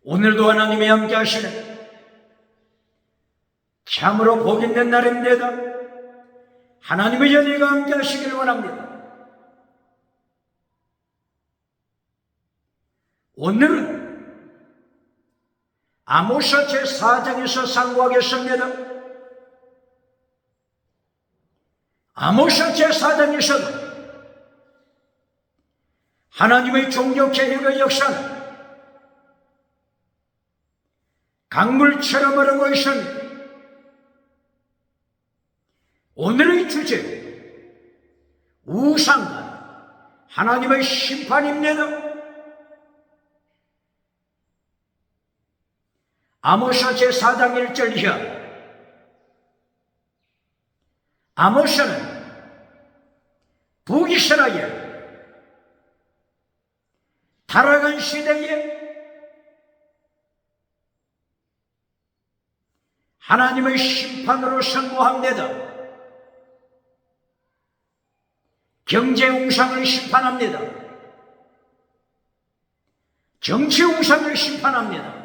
오늘도 하나님이 함께 하시는 참으로 복 있는 날입니다. 하나님의 전의가 함께 하시길 원합니다. 오늘은 아모스 제4장에서 상고하겠습니다. 아모스 제4장에서는 하나님의 종교 개혁의 역사는 강물처럼 흐르고 있습니다. 오늘의 주제, 우상과 하나님의 심판입니다. 아모스 제4장 1절 이하. 아모스는 북이스라엘 타락한 시대에 하나님의 심판으로 선고합니다. 경제 우상을 심판합니다. 정치 우상을 심판합니다.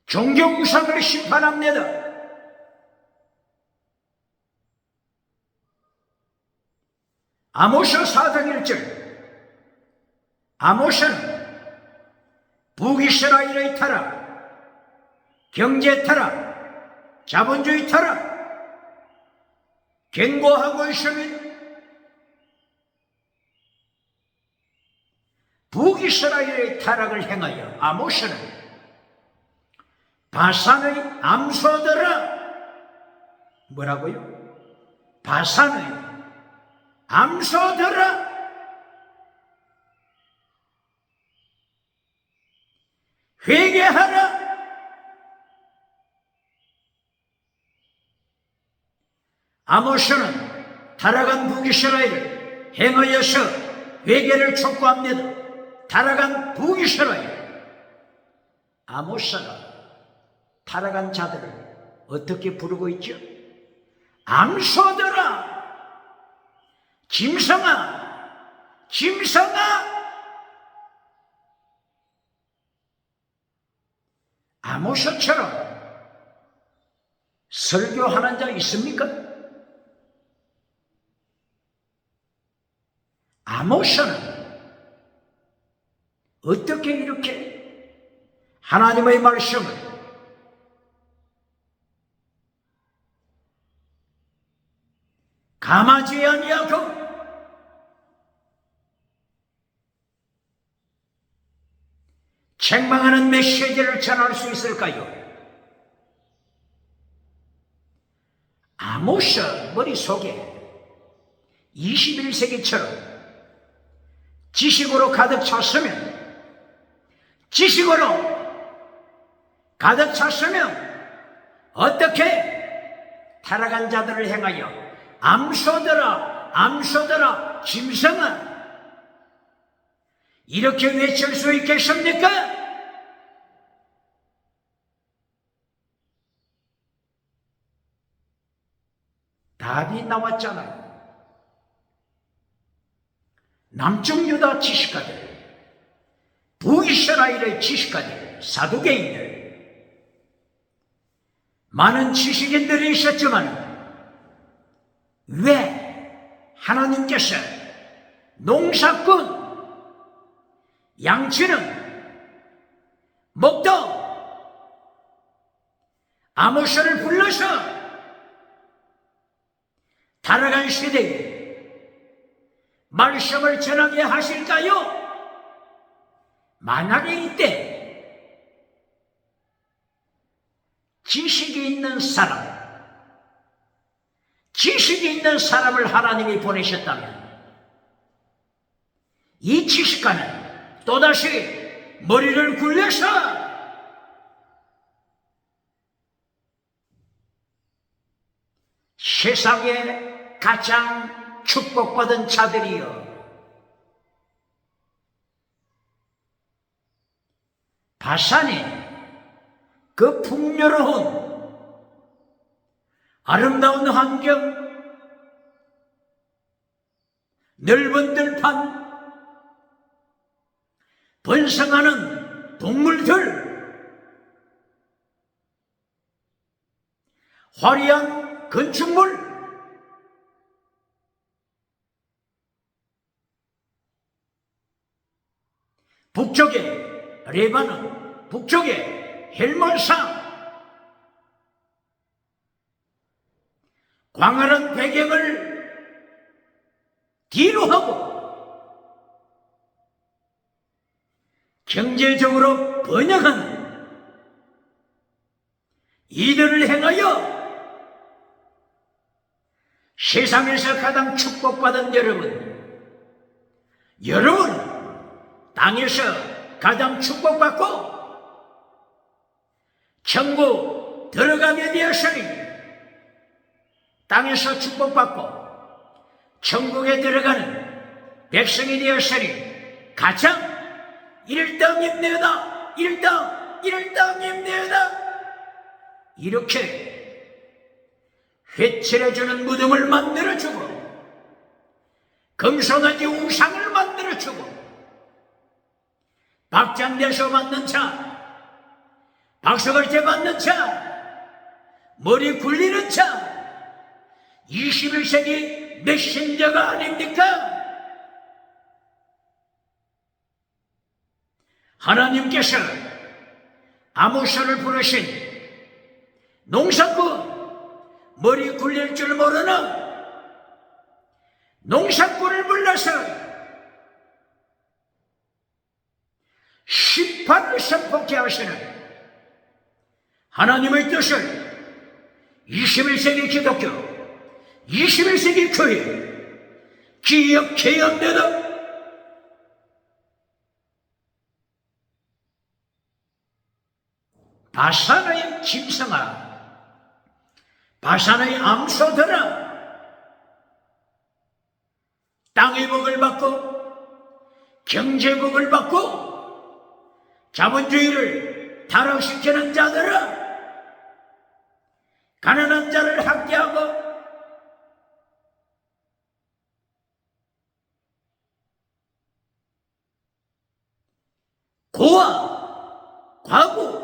종교 우상을 심판합니다. 아모스 4장 1절. 아모스는 북이스라엘의 타락, 경제 타락, 자본주의 타락 경고하고 있습니다. 북이스라엘의 타락을 행하여 아모스는 바산의 암소들아, 뭐라고요? 바산의 암소들아, 회개하라. 아모스는 타락한 북이스라엘을 행하여서 회개를 촉구합니다. 타락한 북이스라엘. 아모스가 타락한 자들을 어떻게 부르고 있죠? 암소들아, 짐승아, 짐승아. 아모스처럼 설교하는 자 있습니까? 아모스는 어떻게 이렇게 하나님의 말씀을 감하지 아니하고 책망하는 메시지를 전할 수 있을까요? 아모스 머릿속에 21세기처럼 지식으로 가득 찼으면, 어떻게 타락한 자들을 행하여 암소들아, 암소들아, 짐승아 이렇게 외칠 수 있겠습니까? 답이 나왔잖아요. 남쪽 유다 지식가들, 북이스라엘의 지식가들, 사두개인들, 많은 지식인들이 있었지만 왜 하나님께서 농사꾼, 양치는, 목동, 아모스를 불러서 타락한 시대에 말씀을 전하게 하실까요? 만약에 이때 지식이 있는 사람을 하나님이 보내셨다면 이 지식가는 또다시 머리를 굴려서 세상에 가장 축복받은 자들이여, 바산의 그 풍요로운 아름다운 환경, 넓은 들판, 번성하는 동물들, 화려한 건축물, 북쪽에 레바논, 북쪽에 헬몬산, 광활한 배경을 뒤로 하고 경제적으로 번영하는 이들을 행하여 세상에서 가장 축복받은 여러분 땅에서 가장 축복받고 천국 들어가게 되었으니 땅에서 축복받고 천국에 들어가는 백성이 되었으니 가장 1등입니다. 1등입니다. 이렇게 회칠해주는 무덤을 만들어주고 금손하게 우상을 만들어주고 박장대소 받는 차, 박수걸제 받는 차, 머리 굴리는 차, 21세기 메신저가 아닙니까? 하나님께서 아모스를 부르신 농사꾼, 머리 굴릴 줄 모르는 농사꾼을 불러서 심판을 선포케 하시는 하나님의 뜻을 21세기 기독교, 21세기 교회 기억해야 합니다. 바산의 짐승아, 바산의 암소들아, 땅의 복을 받고 경제복을 받고 자본주의를 타락시키는 자들아, 가난한 자를 학대하고 고아, 과부,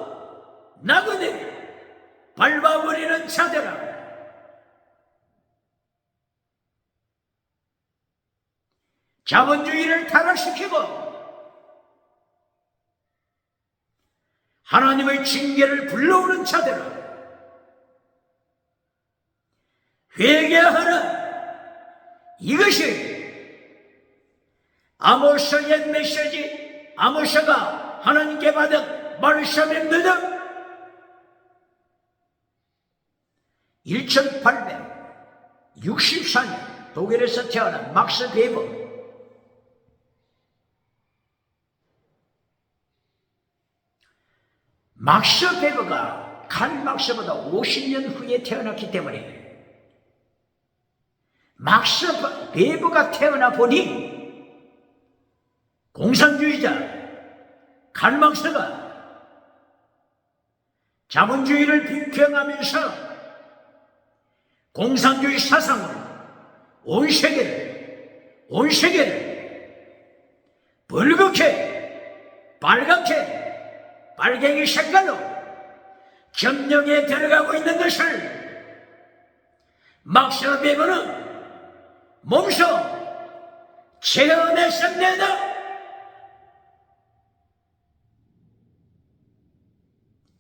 나그네 밟아버리는 자들아, 자본주의를 타락시키고 하나님의 징계를 불러오는 자들아, 회개하라. 이것이 아모스의 메시지, 아모스가 하나님께 받은 말씀입니다. 1864년 독일에서 태어난 막스 베버, 막스 베버가 칼 막스보다 50년 후에 태어났기 때문에 막스 베버가 태어나 보니 공산주의자 칼 막스가 자본주의를 비평하면서 공산주의 사상으로 온 세계를 붉게 빨갛게 빨갱이 색깔로 점령에 들어가고 있는 것을 막스 베버는 몸소 체험했습니다.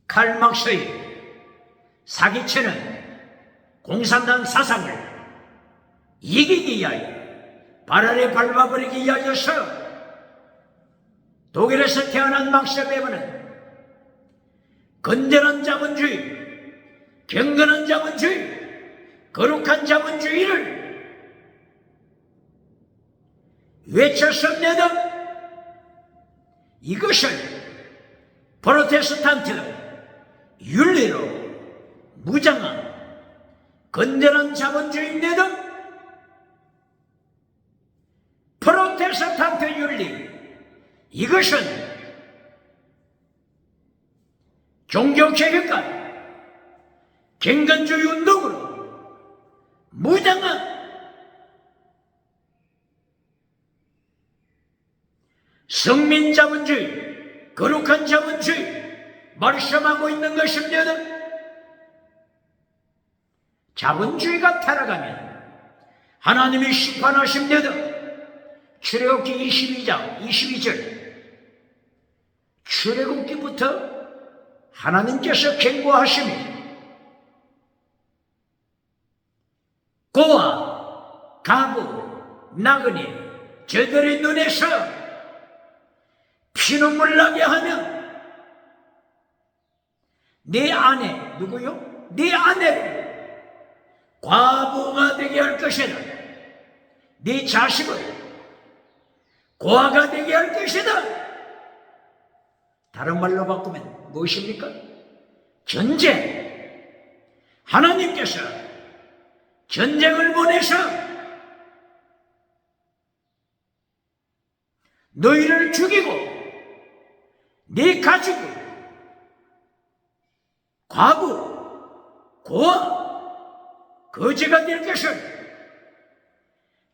칼 막스의 사기치는 공산당 사상을 이기기 위하여, 발 아래 밟아버리기 위하여서 독일에서 태어난 막스 베버는 건전한 자본주의, 경건한 자본주의, 거룩한 자본주의를 외쳤습니다. 이것을 프로테스탄트 윤리로 무장한 건전한 자본주의입니다. 프로테스탄트 윤리, 이것은 종교개혁과 경건주의 운동으로 무장한 성민자본주의, 거룩한 자본주의 말씀하고 있는 것입니다. 자본주의가 타락하면 하나님이 심판하십니다. 출애굽기 22장 22절 출애굽기부터 하나님께서 경고하십니다. 고아, 가부, 나그네 저들의 눈에서 피눈물 나게 하면 내 아내, 누구요? 내 아내를 과부가 되게 할 것이다. 네 자식을 고아가 되게 할 것이다. 다른 말로 바꾸면 무엇입니까? 전쟁. 하나님께서 전쟁을 보내서 너희를 죽이고 네 가족을 과부, 고아, 거지가 될 것을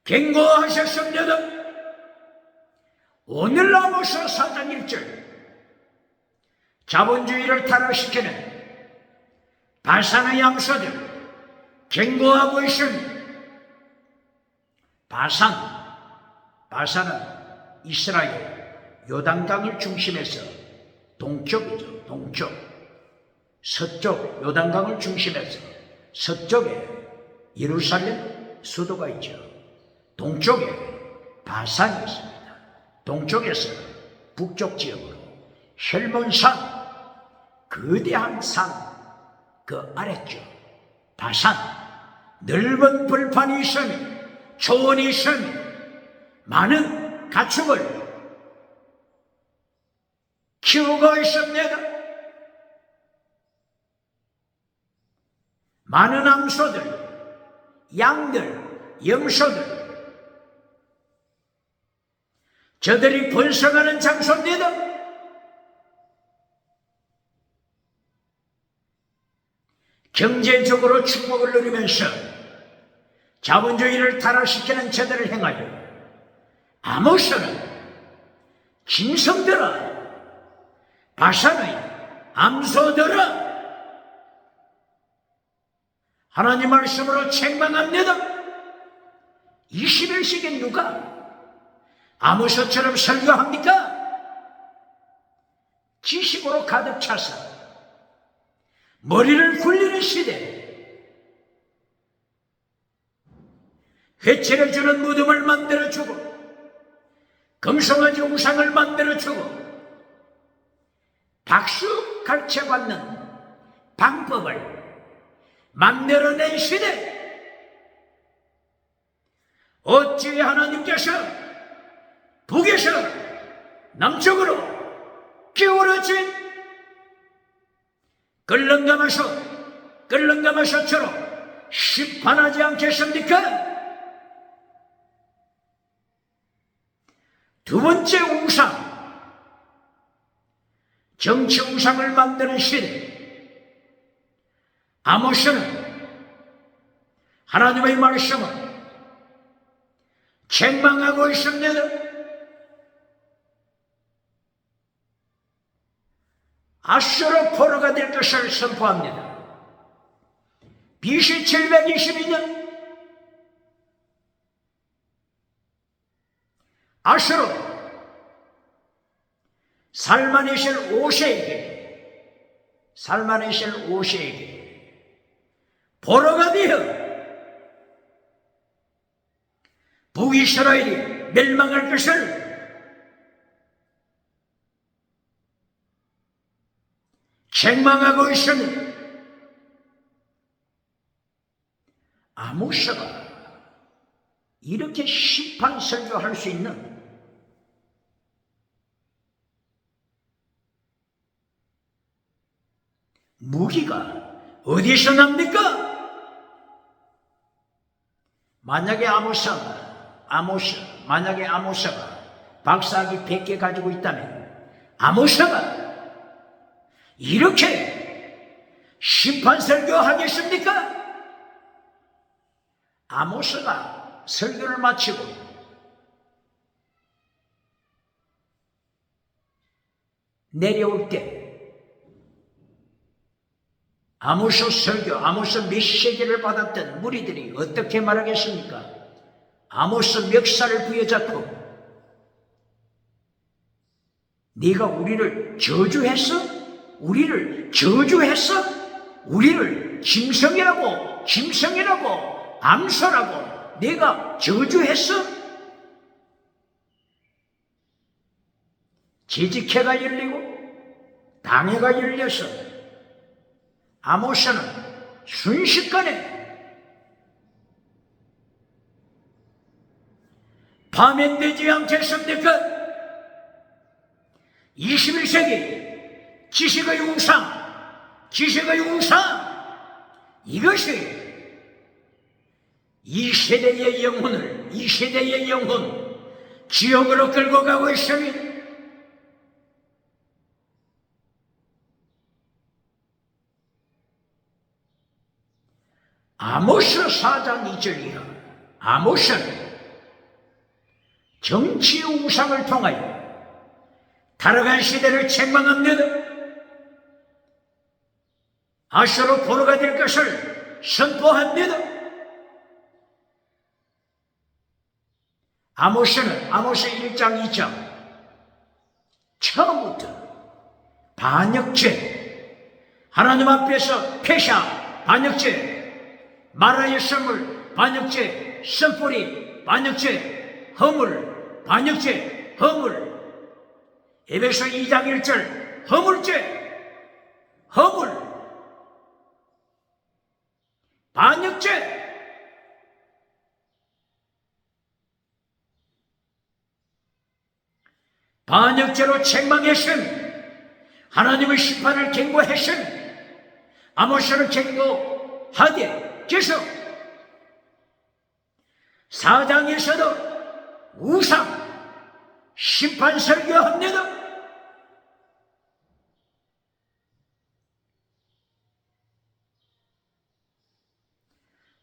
경고하셨습니다. 오늘 아모스 4장 1절 자본주의를 타락시키는 바산의 양서들 경고하고 있습니다. 바산은 이스라엘 요단강을 중심해서 동쪽이죠. 동쪽. 서쪽 요단강을 중심해서 서쪽에 예루살렘 수도가 있죠. 동쪽에 바산이 있습니다. 동쪽에서 북쪽 지역으로 헬몬산 거대한 산 그 아래쪽 바산 넓은 벌판이 있으며 초원이 있으며 많은 가축을 키우고 있습니다. 많은 암소들, 양들, 염소들 저들이 번성하는 장소입니다. 경제적으로 축복을 누리면서 자본주의를 타락시키는 저들을 행하여 아모스는 짐승들아 바산의 암소들아 하나님 말씀으로 책망합니다. 21세기 누가 아모스처럼 설교합니까? 지식으로 가득 차서 머리를 굴리는 시대, 회초를 주는 무덤을 만들어주고 금송아지 우상을 만들어주고 박수 가르쳐받는 방법을 만들어낸 시대, 어찌 하나님께서 북에서 남쪽으로 기울어진 끌렁가마솥처럼 심판하지 않겠습니까? 두 번째 우상, 정치 우상을 만드는 시대. 아모스는 하나님의 말씀을 책망하고 있습니다. 아수르 포로가 될 것을 선포합니다. BC 722년 아수르 살마네셀 5세에게 포로가 되어 북이스라엘이 멸망할 것을 책망하고 있습니다. 아모스가 이렇게 심판 설교할 수 있는 무기가 어디서 납니까? 만약에 아모스가 박사학위 100개 가지고 있다면 아모스가 이렇게 심판 설교하겠습니까? 아모스가 설교를 마치고 내려올 때 아모스 설교, 아모스 메시지를 받았던 무리들이 어떻게 말하겠습니까? 아모스 멱살을 부여잡고 네가 우리를 저주했어? 우리를 저주했어? 우리를 짐승이라고 암소라고 네가 저주했어? 지지케가 열리고 당회가 열려서 아모스는 순식간에 파면되지 않겠습니까? 21세기 지식의 우상, 이것이 이 세대의 영혼 지옥으로 끌고 가고 있습니다. 아모스 4장 2절이요. 아모스는 정치 우상을 통하여 타락한 시대를 책망합니다. 아수르 포로가 될 것을 선포합니다. 아모스는 아모스 1장 2장 처음부터 반역죄, 하나님 앞에서 패샤 반역죄, 마라의 선물 반역죄, 선뿌리 반역죄, 허물 반역죄, 허물, 에베소 2장 1절 허물 반역죄, 반역죄로 책망했음, 하나님의 심판을 경고했음, 아모스를 경고하되 계속 4장에서도 우상 심판 설교합니다.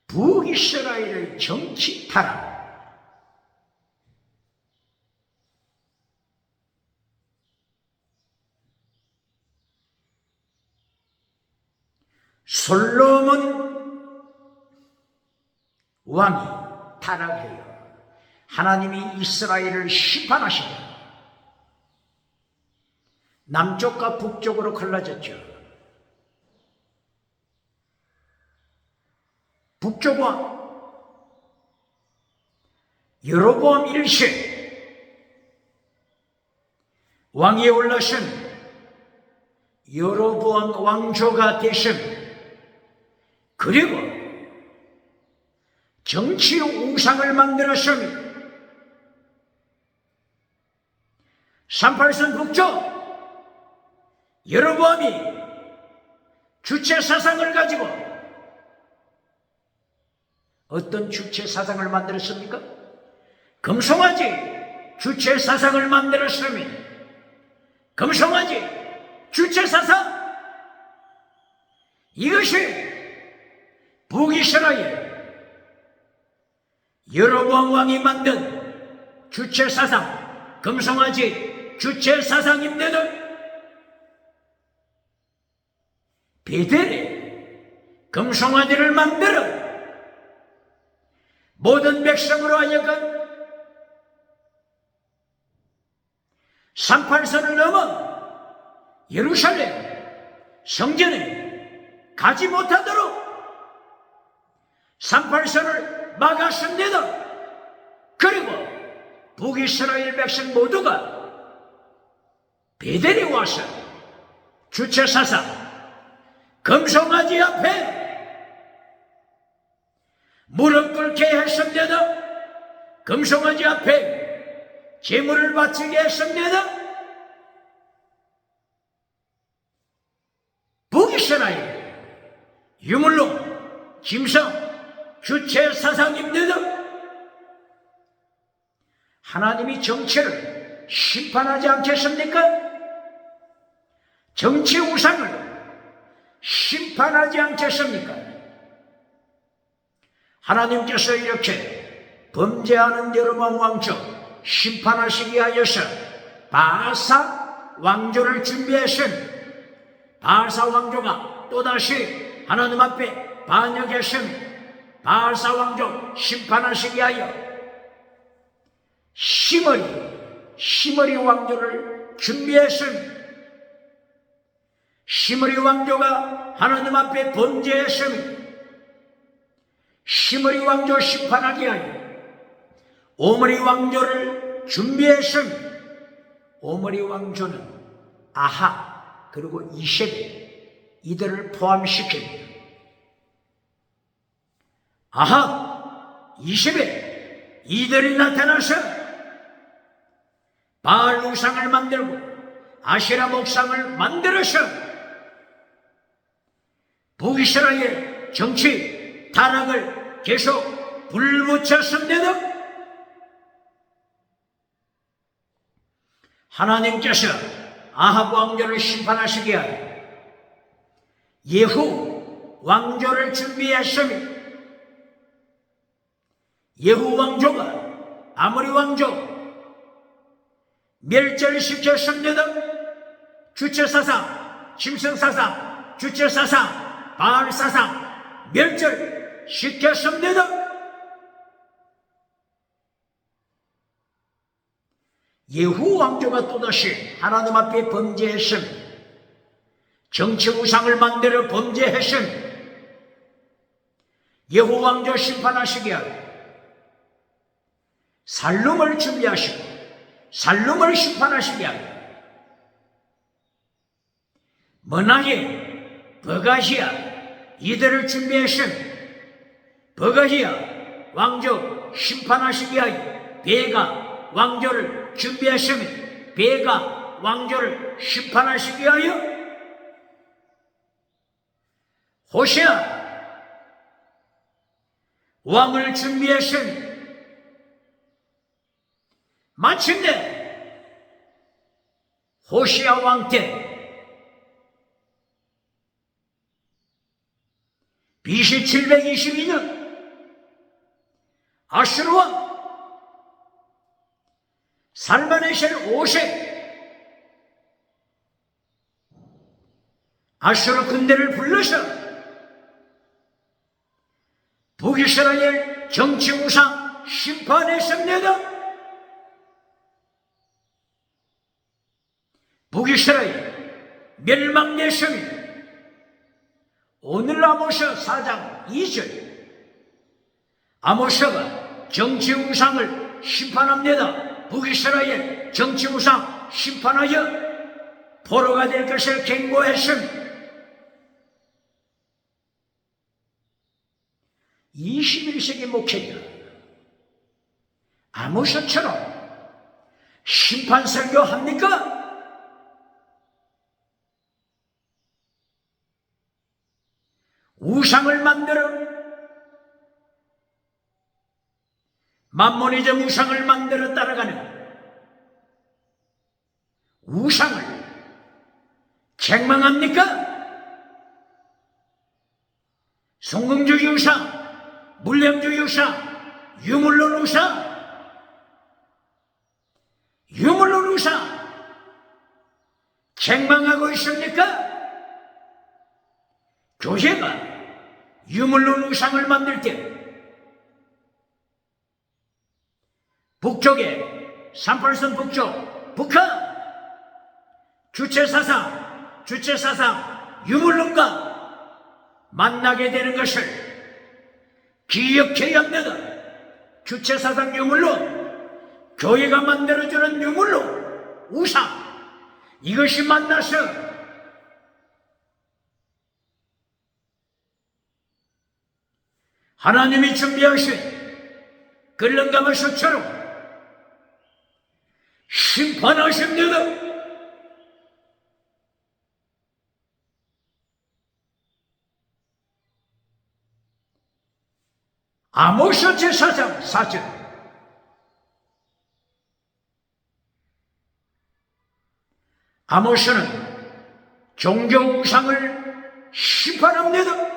북이스라엘의 정치 타락, 솔로몬 왕이 타락해요. 하나님이 이스라엘을 심판하시고 남쪽과 북쪽으로 갈라졌죠. 북쪽 왕 여로보암 1세 왕위에 올라선 여로보암 왕조가 되신, 그리고 정치 우상을 만들었습니다. 38선 북쪽 여로보암이 주체 사상을 가지고 어떤 주체 사상을 만들었습니까? 금송아지 주체 사상을 만들었습니다. 금송아지 주체 사상, 이것이 북이스라엘 여로보암 왕이 만든 주체 사상, 금송아지 주체 사상입니다. 베델에 금송아지를 만들어 모든 백성으로 하여금 38선을 넘어 예루살렘 성전에 가지 못하도록 38선을 막았습니다. 그리고 북이스라엘 백성 모두가 베델에 와서 주체사상 금송아지 앞에 무릎 꿇게 했습니다. 금송아지 앞에 제물을 바치게 했습니다. 북이스라엘 유물론 짐승 주체 사상입니다. 하나님이 정치를 심판하지 않겠습니까? 정치 우상을 심판하지 않겠습니까? 하나님께서 이렇게 범죄하는 여로보암 왕조 심판하시기 하여서 바사 왕조를 준비하신 바알사 왕조가 또다시 하나님 앞에 반역하신 바알사 왕조 심판하시기 위하여 시므리 왕조를 준비하신 시므리 왕조가 하나님 앞에 범죄하신 시므리 왕조 심판하기 위하여 오므리 왕조를 준비하신 오므리 왕조는 아하 그리고 이세벨 이들을 포함시킵니다. 아하, 이세벨 이들이 나타나서 바알 우상을 만들고 아세라 목상을 만들어서 북이스라엘 정치 타락을 계속 불붙였습니다. 하나님께서 아합 왕조를 심판하시기 위하여 예후 왕조를 준비했으며 예후 왕조가 아모리 왕조 멸절시켰습니다. 주체사상, 짐승사상, 주체사상, 바알사상 멸절시켰습니다. 예후 왕조가 또다시 하나님 앞에 범죄했음, 정치 우상을 만들어 범죄했음, 예후 왕조 심판하시기 위하여 살룸을 준비하시고 살룸을 심판하시기 위하여 머나히 버가시아 이들을 준비하신 버가시아 왕조 심판하시기 위하여 베가 왕조를 준비하시며 베가 왕조를 심판하시기 위하여 호시아 왕을 준비하신 마침내 호시아 왕 때 BC 722년 아수르 왕 살마네셀 5세 아수르 군대를 불러서 북이스라엘 정치 우상 심판했습니다. 북이스라엘 멸망됐습니다. 오늘 아모스 4장 2절 아모스가 정치 우상을 심판합니다. 북이스라엘 정치 우상 심판하여 포로가 될 것을 경고했습니다. 21세기 목회자 아모스처럼 심판 설교합니까? 우상을 만들어 맘모니즘 우상을 만들어 따라가는 우상을 책망합니까? 성공주의 우상, 물량주의 우상, 유물론 우상, 유물론 우상 책망하고 있습니까? 교회가 유물론 우상을 만들 때 북쪽에 38선 북쪽 북한 주체사상 유물론과 만나게 되는 것을 기억해야 합니다. 주체사상 유물론 교회가 만들어주는 유물론 우상 이것이 만나서 하나님이 준비하신 끌렁가마솥처럼 심판하십니다. 아모스 제4장 4절 아모스는 종교 우상을 심판합니다.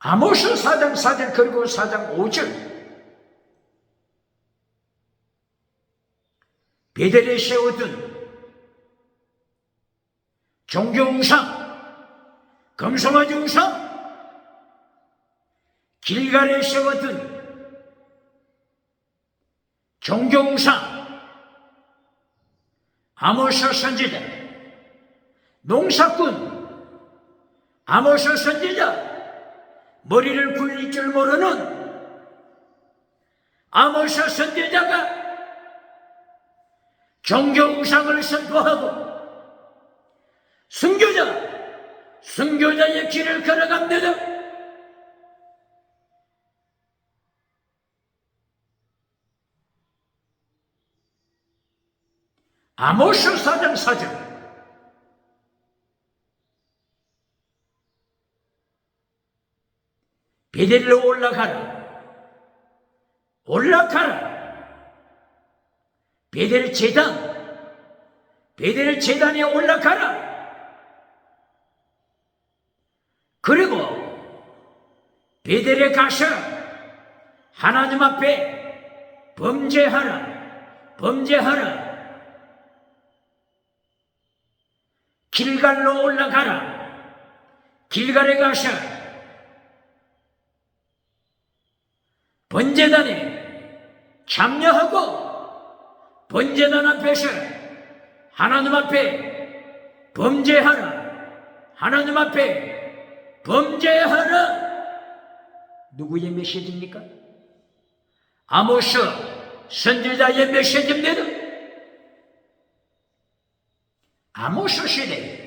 아모스 4장 4절 그리고 4장 5절 베델에 세워둔 종교 우상, 금송아지 우상, 길갈에 세워둔 종교 우상, 아모스 선지자, 농사꾼, 아모스 선지자, 머리를 굴릴 줄 모르는 아모스 선지자가 종교 우상을 선포하고 순교자의 길을 걸어갑니다. 아모스 4장 4절 베델로 올라가라. 베델 제단에 올라가라. 그리고 베델에 가서 하나님 앞에 범죄하라. 길갈로 올라가라. 길갈에 가서 번제단에 참여하고 번제단 앞에서 하나님 앞에 범죄하라. 하나님 앞에 범죄하라. 누구의 메시지입니까? 아모스 선지자의 메시지입니다. 아모스 시대에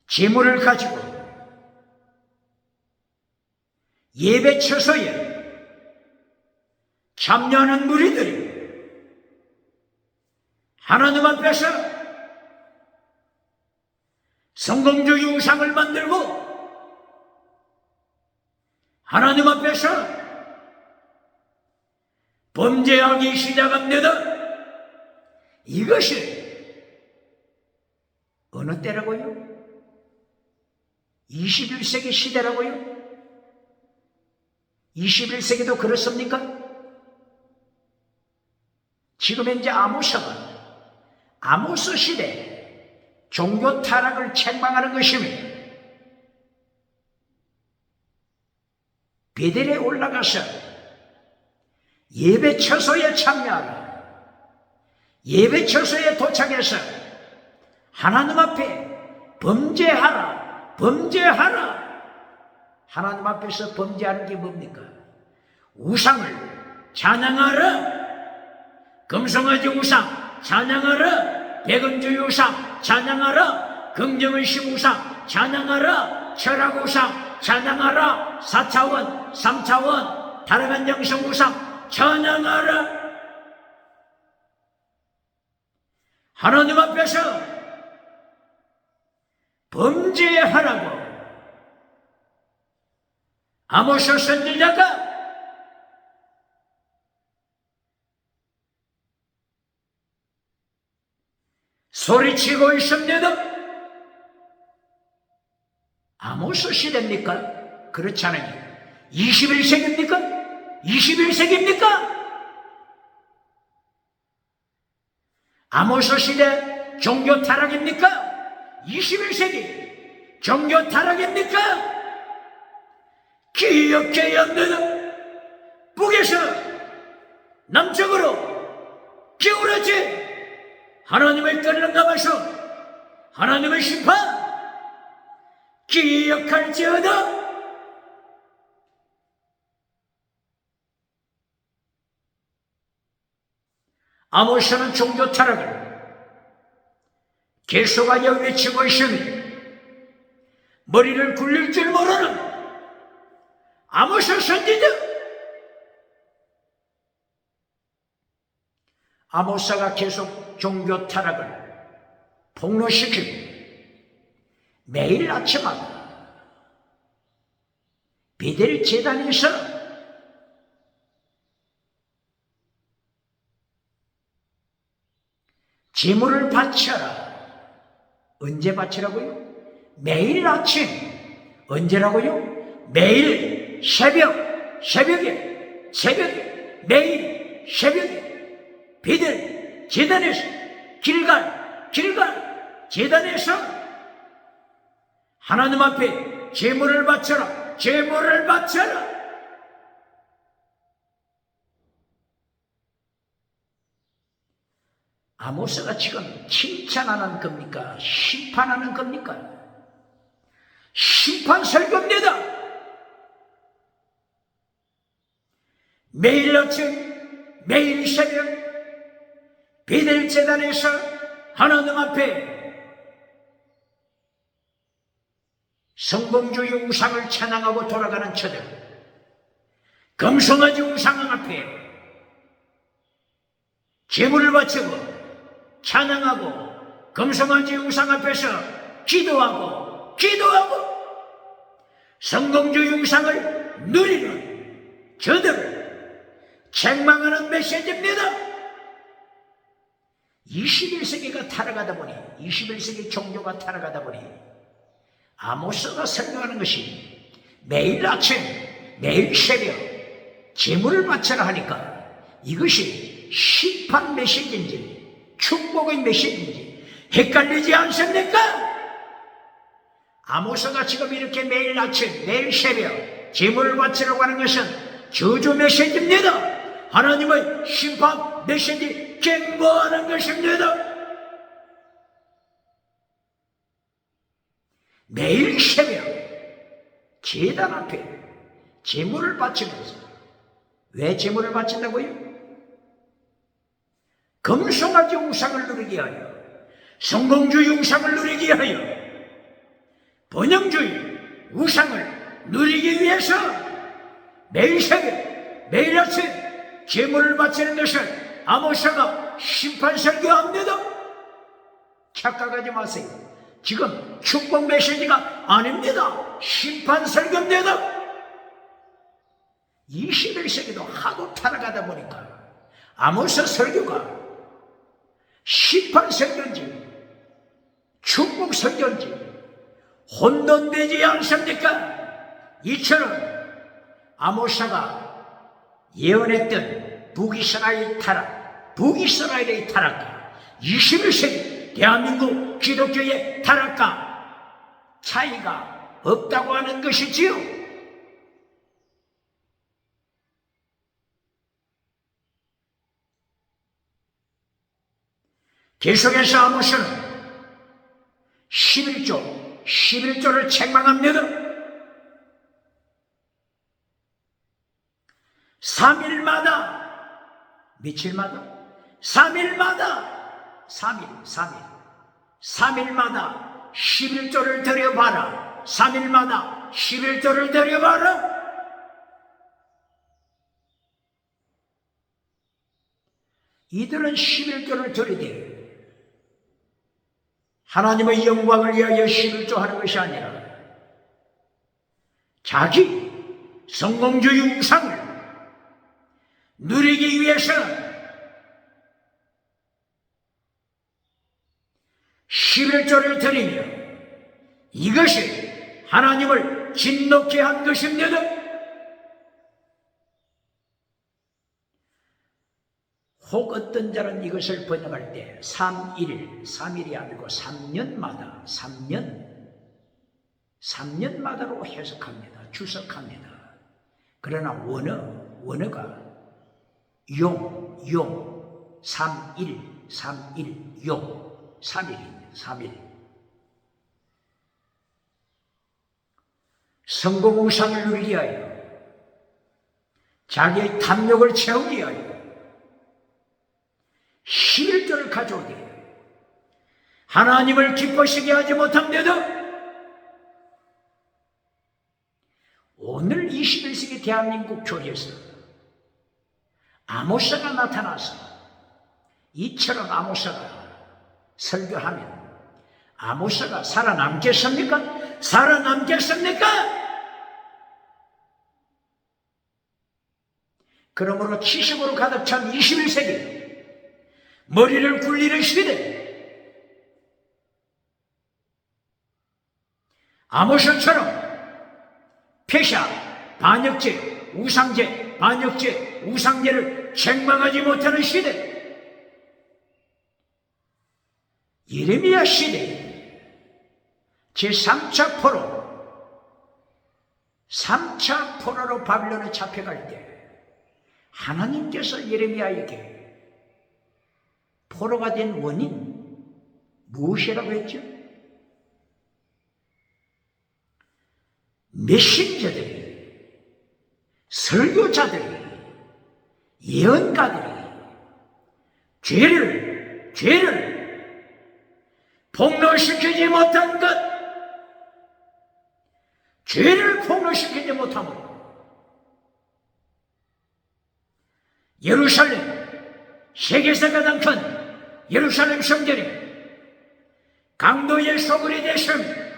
재물을 가지고 예배 처소에 참여하는 무리들이 하나님 앞에서 성공주의 우상을 만들고 하나님 앞에서 범죄하기 시작합니다. 이것이 어느 때라고요? 21세기 시대라고요? 21세기도 그렇습니까? 지금 현재 아모스 시대 종교 타락을 책망하는 것입니다. 베델에 올라가서 예배 처소에 참여하라. 예배 처소에 도착해서 하나님 앞에 범죄하라. 하나님 앞에서 범죄하는 게 뭡니까? 우상을 찬양하라. 금송아지 우상 찬양하라. 백은주의 우상 찬양하라. 긍정의식 우상 찬양하라. 철학 우상 찬양하라. 4차원 3차원 다락한 영성 우상 찬양하라. 하나님 앞에서 범죄하라고 아모스 선지자가 소리치고 있습니다. 아모스 시대입니까? 그렇지 않아요. 21세기입니까? 21세기입니까? 아모스 시대 종교 타락입니까? 21세기 종교 타락입니까? 기억해야 합니다. 북에서 남쪽으로 기울어진 하나님의 끓는 가마솥, 하나님의 심판 기억할지어다. 아모스는 종교 타락을 계속하여 외치고 있으니 머리를 굴릴 줄 모르는 아모스 선지자. 아모스가 계속 종교 타락을 폭로시키고 매일 아침마다 베델 제단에서 제물을 바쳐라. 언제 바치라고요? 매일 아침, 언제라고요? 매일 새벽에, 매일 새벽에, 베델 제단에서, 길갈 제단에서 하나님 앞에 제물을 바쳐라. 아모스가 지금 칭찬하는 겁니까? 심판하는 겁니까? 심판 설교입니다. 매일 아침, 매일 새벽, 베델 제단에서 하나님 앞에 성공주의 우상을 찬양하고 돌아가는 저들, 금송아지 우상 앞에 제물을 바치고 찬양하고 금송아지 우상 앞에서 기도하고 성공주의 우상을 누리는 저들을 책망하는 메시지입니다. 21세기가 타락하다 보니, 21세기 종교가 타락하다 보니 아모스가 설명하는 것이 매일 아침, 매일 새벽 제물을 바쳐라 하니까 이것이 심판 메시지인지 축복의 메시지인지 헷갈리지 않습니까? 아모스가 지금 이렇게 매일 아침, 매일 새벽 제물을 바치라고 하는 것은 저주 메시지입니다. 하나님의 심판 메시지 경고하는 것입니다. 매일 새벽 제단 앞에 제물을 바치면서, 왜 제물을 바친다고요? 금송아지 우상을 누리게 하여, 성공주의 우상을 누리게 하여, 번영주의 우상을 누리기 위해서 매일 새벽, 매일 아침 제물을 바치는 것을 아모스가 심판 설교합니다. 착각하지 마세요. 지금 축복 메시지가 아닙니다. 심판 설교입니다. 21세기도 하도 타락하다 보니까 아모스 설교가 심판 설교인지 축복 설교인지 혼돈되지 않습니까? 이처럼 아모스가 예언했던 북이스라엘의 타락과 21세기 대한민국 기독교의 타락과 차이가 없다고 하는 것이지요. 계속해서 아모스는 11조를 책망합니다. 3일마다, 며칠마다? 3일마다 11조를 드려봐라. 3일마다 11조를 드려봐라. 이들은 11조를 드리되 하나님의 영광을 위하여 11조 하는 것이 아니라 자기 성공주의 우상을 누리기 위해서 11조를 드리며 이것이 하나님을 진노케 한 것입니다. 혹 어떤 자는 이것을 번역할 때 3일이 아니고 3년마다 3년마다로 해석합니다. 주석합니다. 그러나 원어가 3일 3일입니다. 3일. 성공우상을 누리기 위하여, 자기의 탐욕을 채우기 위하여 11조를 가져오되 하나님을 기뻐시게 하지 못합니다. 오늘 21세기 대한민국 교회에서 아모스가 나타나서 이처럼 아모스가 설교하면 아모스가 살아남겠습니까? 그러므로 70으로 가득 찬 21세기 머리를 굴리는 시대, 아모스처럼 폐샤, 반역죄, 우상죄, 반역죄, 우상죄를 책망하지 못하는 시대, 예레미야 시대에 제3차 포로, 3차 포로로 바빌론에 잡혀갈 때 하나님께서 예레미야에게 포로가 된 원인 무엇이라고 했죠? 메신저들이, 설교자들이, 예언가들이 죄를 폭로시키지 못한 것, 죄를 폭로시키지 못함으로 예루살렘, 세계에서 가장 큰 예루살렘 성전이 강도의 소굴이 됐음,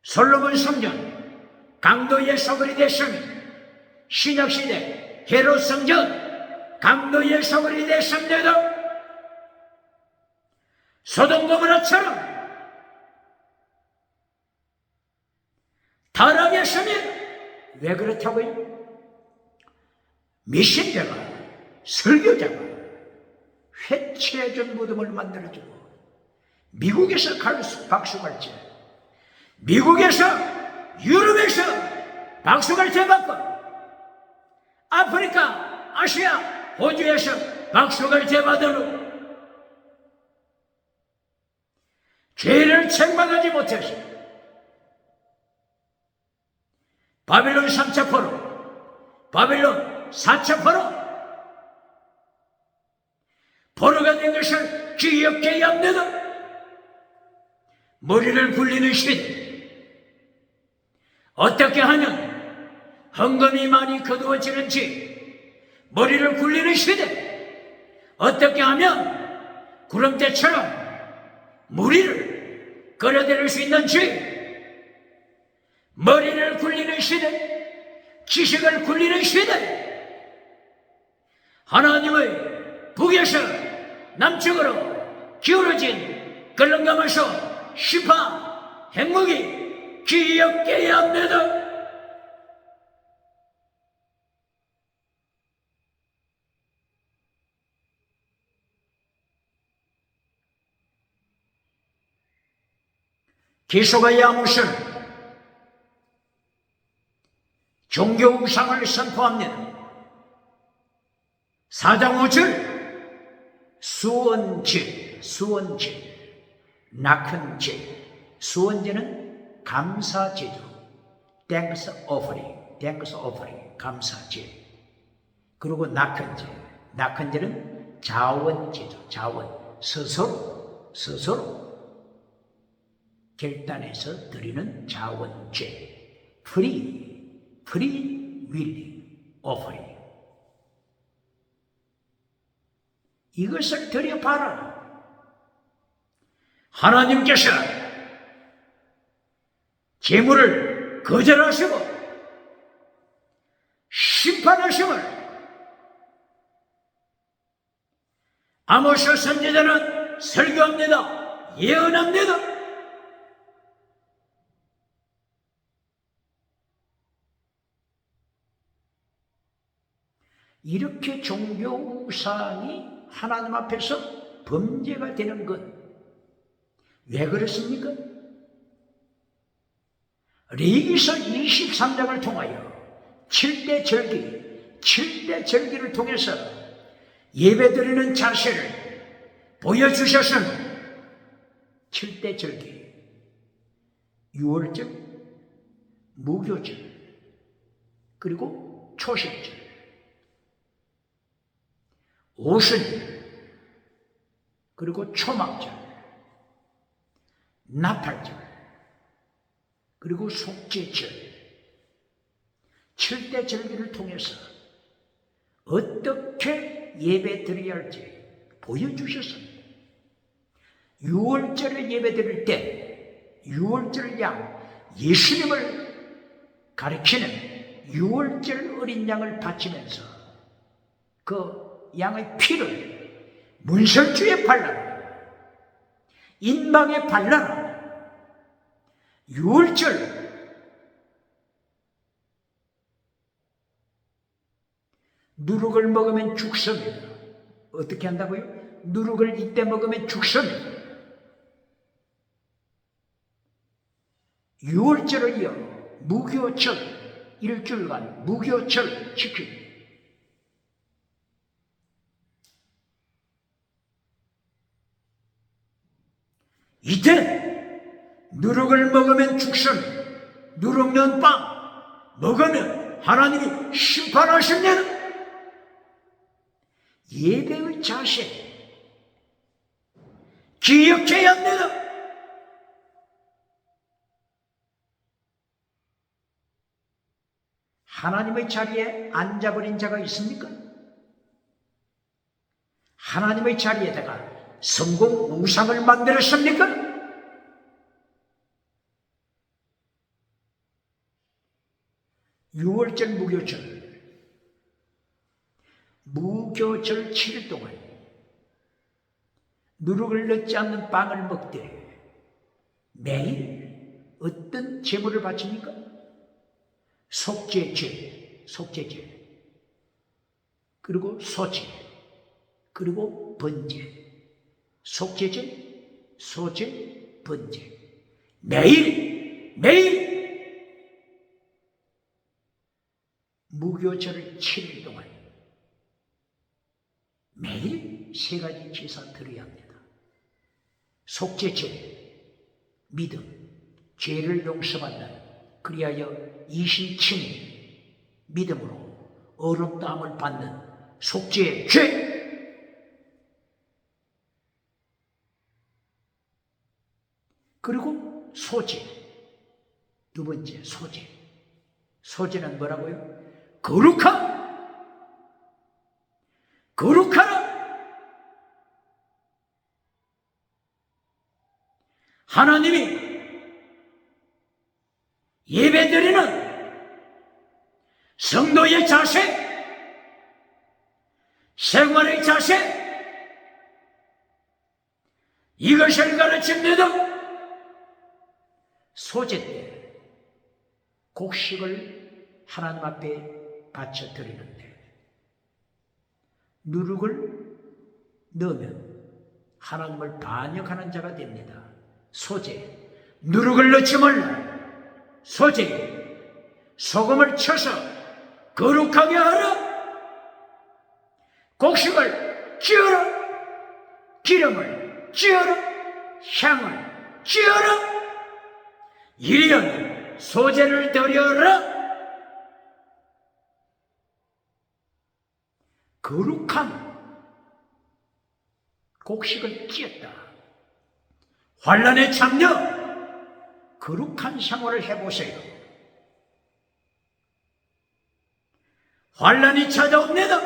솔로몬 성전 강도의 소굴이 됐음, 신약시대 헤롯 성전 강도의 소굴이 됐음에도 소돔 고모라처럼 타락했으면 왜 그렇다고요? 메신저가, 설교자가 회치해준 무덤을 만들어주고, 미국에서 박수갈채, 미국에서, 유럽에서 박수갈채 받고, 아프리카, 아시아, 호주에서 박수갈채 받으러 죄를 책망하지 못해서 바빌론 3차 포로, 바빌론 4차 포로가 된 것을 기억해야 합니다. 머리를 굴리는 시대, 어떻게 하면 헌금이 많이 거두어지는지 머리를 굴리는 시대, 어떻게 하면 구름대처럼 무리를 끌어들일 수 있는지 머리를 굴리는 시대, 지식을 굴리는 시대, 하나님의 북에서 남쪽으로 기울어진 끌렁가면서 심판, 행복이 기억해야 합니다. 기소가 야무슨 종교 우상을 선포합니다. 4장 5절 수원제, 낙헌제, 수원제는 감사제도, thanks offering, 감사제. 그리고 낙헌제는 자원제도, 스스로 결단해서 드리는 자원제, free will offering. 이것을 드려봐라. 하나님께서 재물을 거절하시고 심판하심을 아모스 선지자는 설교합니다. 예언합니다. 이렇게 종교 우상이 하나님 앞에서 범죄가 되는 것, 왜 그렇습니까? 레위기서 23장을 통하여 7대 절기를 통해서 예배드리는 자세를 보여주셨은 7대 절기, 유월절, 무교절, 그리고 초실절, 오순절, 그리고 초막절, 나팔절, 그리고 속죄절, 7대 절기를 통해서 어떻게 예배 드려야 할지 보여주셨습니다. 6월절에 예배 드릴 때 6월절 양, 예수님을 가리키는 6월절 어린 양을 바치면서 그 양의 피를 문설주에 발라라, 인방에 발라라, 유월절 누룩을 먹으면 죽습니다. 어떻게 한다고요? 누룩을 이때 먹으면 죽습니다. 유월절을 이어 무교절 일주일간 무교절 지킵니다. 이때 누룩을 먹으면 죽습니다. 누룩 넣은 빵 먹으면 하나님이 심판하십니다. 예배의 자세 기억해야 합니다. 하나님의 자리에 앉아버린 자가 있습니까? 하나님의 자리에다가 성공 우상을 만들었습니까? 유월절 무교절 7일 동안 누룩을 넣지 않는 빵을 먹되 매일 어떤 제물을 바칩니까? 속죄제, 그리고 소제, 그리고 번제. 속죄제, 소제, 번제. 매일 무교절을 7일 동안 매일 3가지 제사 드려야 합니다. 속죄제, 믿음, 죄를 용서받는, 그리하여 이신칭의 믿음으로 어렵다함을 받는 속죄의 죄. 그리고 소제, 두 번째 소제. 소제는 뭐라고요? 거룩하라. 하나님이 예배드리는 성도의 자세, 생활의 자세, 이것을 가르칩니다. 소제 때 곡식을 하나님 앞에 바쳐 드리는데 누룩을 넣으면 하나님을 반역하는 자가 됩니다. 소제, 누룩을 넣지 말라. 소제, 소금을 쳐서 거룩하게 하라. 곡식을 찌어라. 기름을 찌어라. 향을 찌어라. 이리하여 소제를 드려라. 거룩한 곡식을 찌었다. 환난에 참여 거룩한 생활을 해보세요. 환난이 찾아옵니다.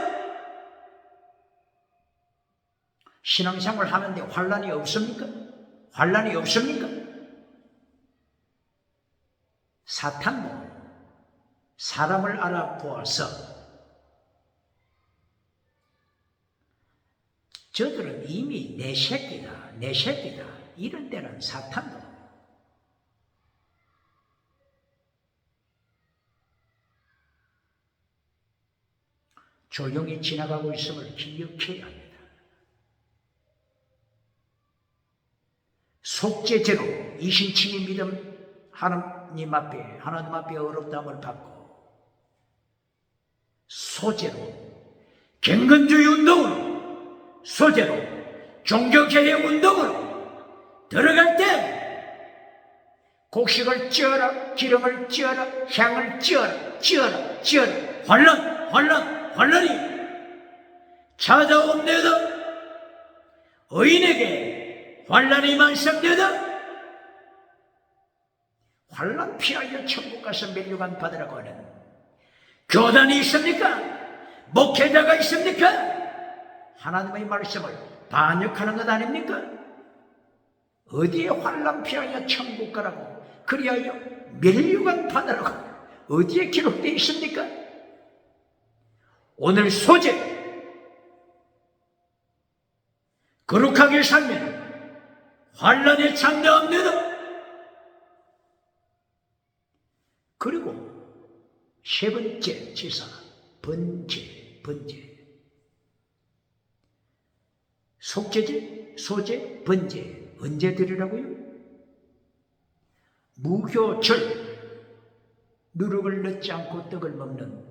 신앙생활 하는데 환난이 없습니까? 환난이 없습니까? 사탄도 사람을 알아보아서 저들은 이미 내 새끼다 이럴 때는 사탄도 조용히 지나가고 있음을 기억해야 합니다. 속죄제로 이신칭의 믿음 하나님 앞에 어렵다함을 받고, 소제로 경건주의 운동으로, 소제로 종교개혁 운동으로 들어갈 때 곡식을 찌어라, 기름을 찌어라, 향을 찌어라. 환난이 찾아옵니다. 의인에게 환난이 많습니다. 환난 피하여 천국 가서 면류관 받으라고 하는 교단이 있습니까? 목회자가 있습니까? 하나님의 말씀을 반역하는 것 아닙니까? 어디에 환난 피하여 천국 가라고, 그리하여 면류관 받으라고 어디에 기록되어 있습니까? 오늘 소제, 거룩하게 살면 환난에 참여합니다. 그리고 세 번째 제사, 번제. 속죄제, 소제, 번제. 언제 드리라고요? 무교절, 누룩을 넣지 않고 떡을 먹는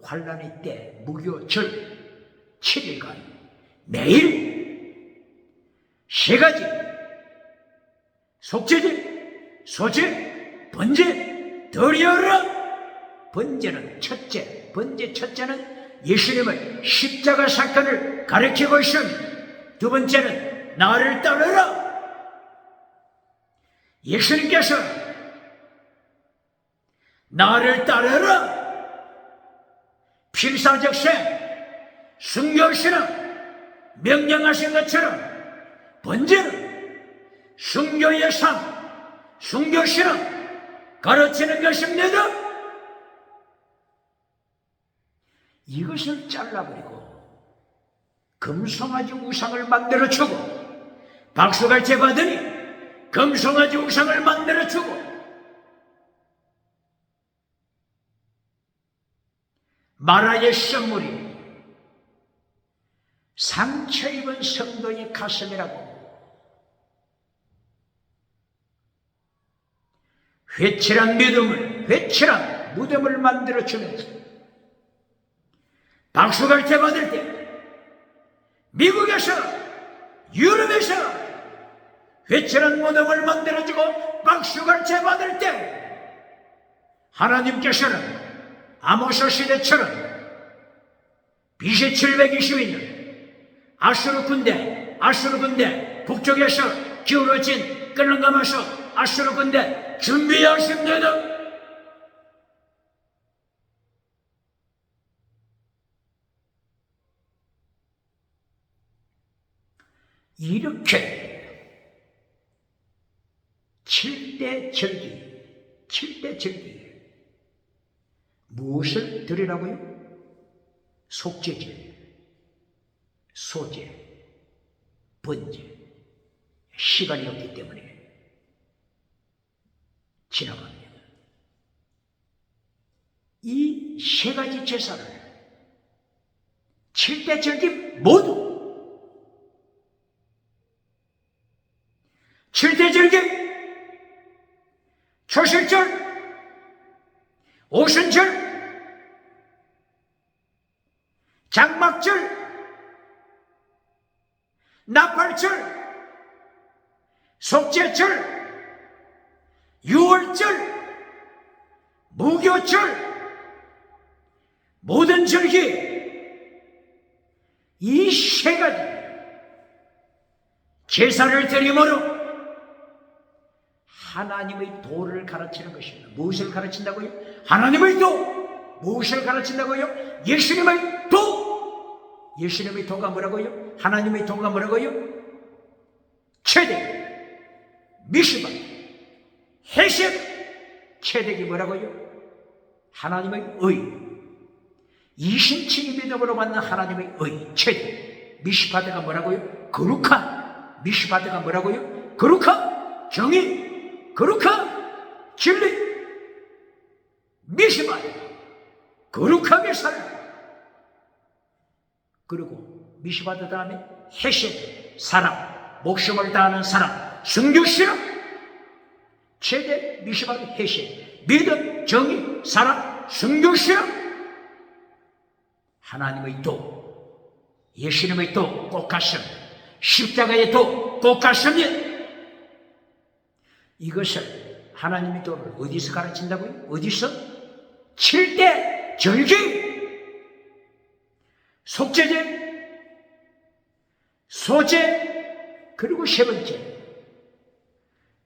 환란의 때 무교절 7일간 매일 세 가지 속죄제, 소제, 번제 드려라. 번제는 첫째, 번제 첫째는 예수님의 십자가 사건을 가르치고 있습니다. 두 번째는 나를 따르라. 예수님께서 나를 따르라. 필사적생 순교신앙 명령하신 것처럼 번제는 순교의 삶, 순교신앙 가르치는 것입니다. 이것을 잘라버리고 금송아지 우상을 만들어주고 박수갈채 받으니 금송아지 우상을 만들어주고 마라의 선물이 상처 입은 성도의 가슴이라고 회칠한 믿음을, 회칠한 무덤을 만들어주면서 박수갈채 받을 때 미국에서 유럽에서 회칠한 무덤을 만들어주고 박수갈채 받을 때 하나님께서는 아모스 시대처럼 BC 720년 아수르 군대 북쪽에서 기울어진 끈을 감아서 아수르 군대 준비하십니다. 이렇게 7대 절기 무엇을 드리라고요? 속죄제, 소제, 번제. 시간이 없기 때문에 지나갑니다. 이 세 가지 제사를 7대 절기 모두 7대 절기, 초실절, 오순절, 장막절, 나팔절, 속죄절, 유월절, 무교절, 모든 절기 이 세 가지 제사를 드림으로 하나님의 도를 가르치는 것입니다. 무엇을 가르친다고요? 하나님의 도. 무엇을 가르친다고요? 예수님의 도. 예수님의 도가 뭐라고요? 하나님의 도가 뭐라고요? 체득, 미시바, 해색. 체득이 뭐라고요? 하나님의 의. 이신칭이 믿음으로 받는 하나님의 의. 체득. 미시바드가 뭐라고요? 거룩한. 미시바드가 뭐라고요? 거룩한 정의. 거룩한 진리, 미시바드, 거룩하게 살라. 그리고 미시바드 다음에 헤셋, 사랑, 목숨을 다하는 사랑, 순교신앙. 최대 미시바드 헤셋, 믿음, 정의, 사랑, 순교신앙. 하나님의 도, 예수님의 도 꼭 같습니다. 십자가의 도 꼭 같습니다. 이것을 하나님의 도를 어디서 가르친다고요? 어디서? 7대 절기, 속죄제, 소제, 그리고 세 번째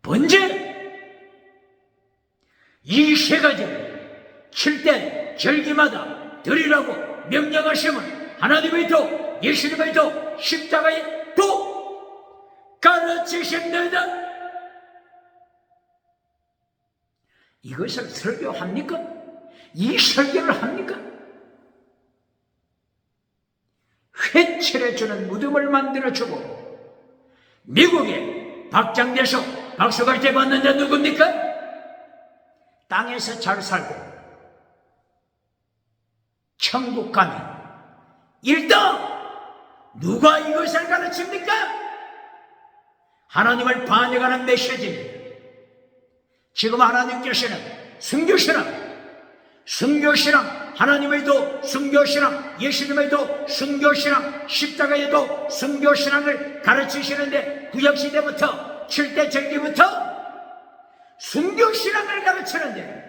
번제. 이 세 가지를 7대 절기마다 드리라고 명령하시면 하나님의 도, 예수님의 도, 십자가의 도 가르치십니다. 이것을 설교합니까? 이 설교를 합니까? 회칠해주는 무덤을 만들어주고 미국에 박장대소 박수갈채 받는 자 누굽니까? 땅에서 잘 살고 천국 가면 일단 누가 이것을 가르칩니까? 하나님을 반역하는 메시지입니다. 지금 하나님께서는 순교신앙, 하나님의도 순교신앙, 예수님의도 순교신앙, 십자가에도 순교신앙을 가르치시는데 구약시대부터 7대 절기부터 순교신앙을 가르치는데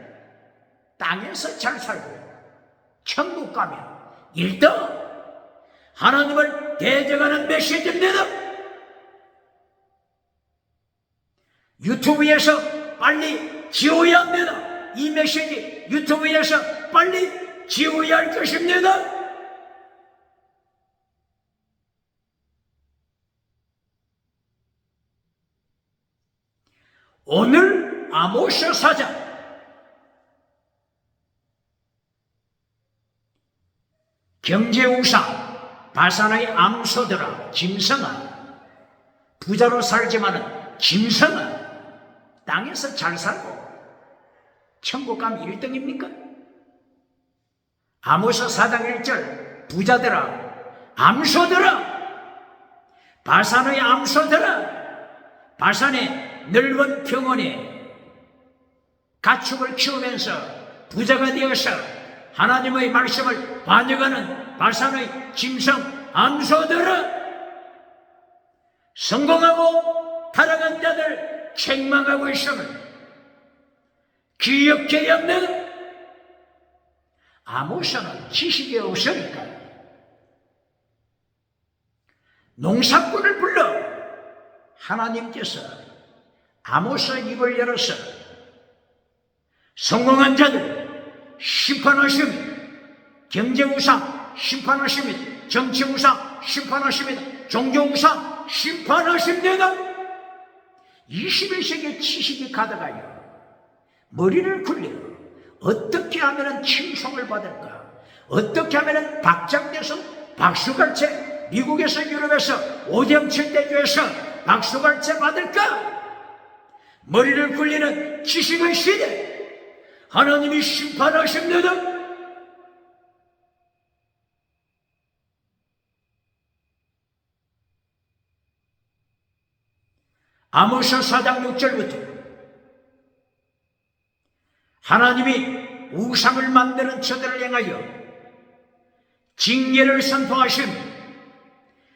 땅에서 잘 살고 천국 가면 일단 하나님을 대적하는 메시지입니다. 유튜브에서 빨리 지워야 합니다. 이 메시지 유튜브에서 빨리 지워야 할 것입니다. 오늘 아모스 4장 경제우상 바산의 암소들아 짐승아, 부자로 살지만은 짐승아 땅에서 잘 살고 천국 가면 1등입니까? 아모스 4장 1절 부자들아 암소들아, 바산의 암소들아, 바산의 넓은 평원에 가축을 키우면서 부자가 되어서 하나님의 말씀을 반역하는 바산의 짐승 암소들은 성공하고 타락한 자들 책망하고 있음을 기억해야 합니다. 아모스는 지식이 없으니까 농사꾼을 불러 하나님께서 아모스 입을 열어서 성공한 자들 심판하시며 경제우상 심판하십니다. 정치우상 심판하십니다. 종교우상 심판하십니다. 21세기의 지식이 가득하여 머리를 굴려 어떻게 하면 칭송을 받을까, 어떻게 하면 박장대소 박수갈채, 미국에서 유럽에서 오정칠대교에서 박수갈채 받을까, 머리를 굴리는 지식의 시대 하나님이 심판하십니다. 아모스 4장 6절부터 하나님이 우상을 만드는 저들을 향하여 징계를 선포하심.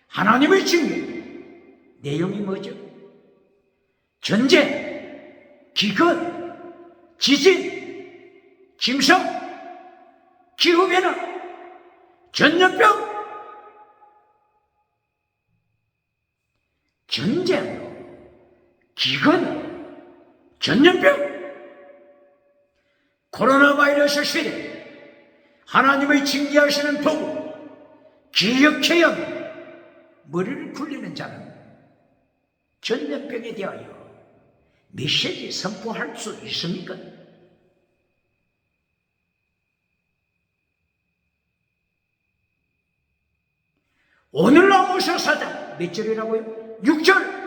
하나님의 징계 내용이 뭐죠? 전쟁, 기근, 지진, 짐승, 기후변화, 전염병, 전쟁, 기근, 전염병, 코로나 바이러스 시대 하나님의 징계하시는 도구 기억해야 합니다. 머리를 굴리는 자는 전염병에 대하여 메시지 선포할 수 있습니까? 오늘 아모스 4장 몇 절이라고요? 6절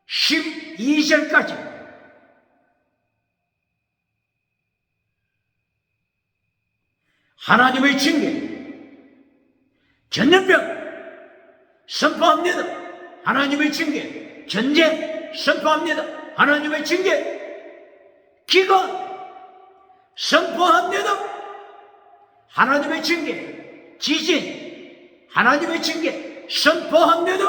12절까지 하나님의 징계, 전염병 선포합니다. 하나님의 징계, 전쟁 선포합니다. 하나님의 징계, 기근 선포합니다. 하나님의 징계, 지진, 하나님의 징계 선포합니다.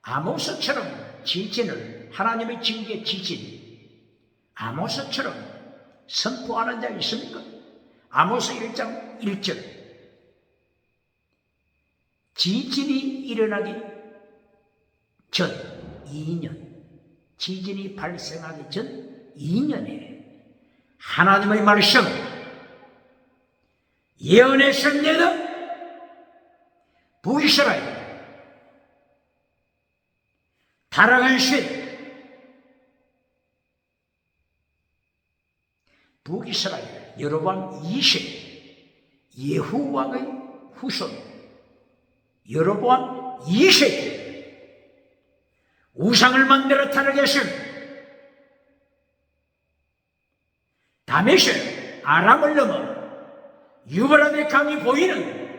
아모스처럼 지진을, 하나님의 징계 지진, 아모스처럼 선포하는 자 있습니까? 아모스 1장 1절 지진이 일어나기 전 2년, 지진이 발생하기 전 2년에 하나님의 말씀 예언했습니다. 북이스라엘 타락한 시대, 북이스라엘 여로보암 2세 예후 왕의 후손 여로보암 2세 우상을 만들어 타락했음. 다메섹, 아람을 넘어 유브라데 강이 보이는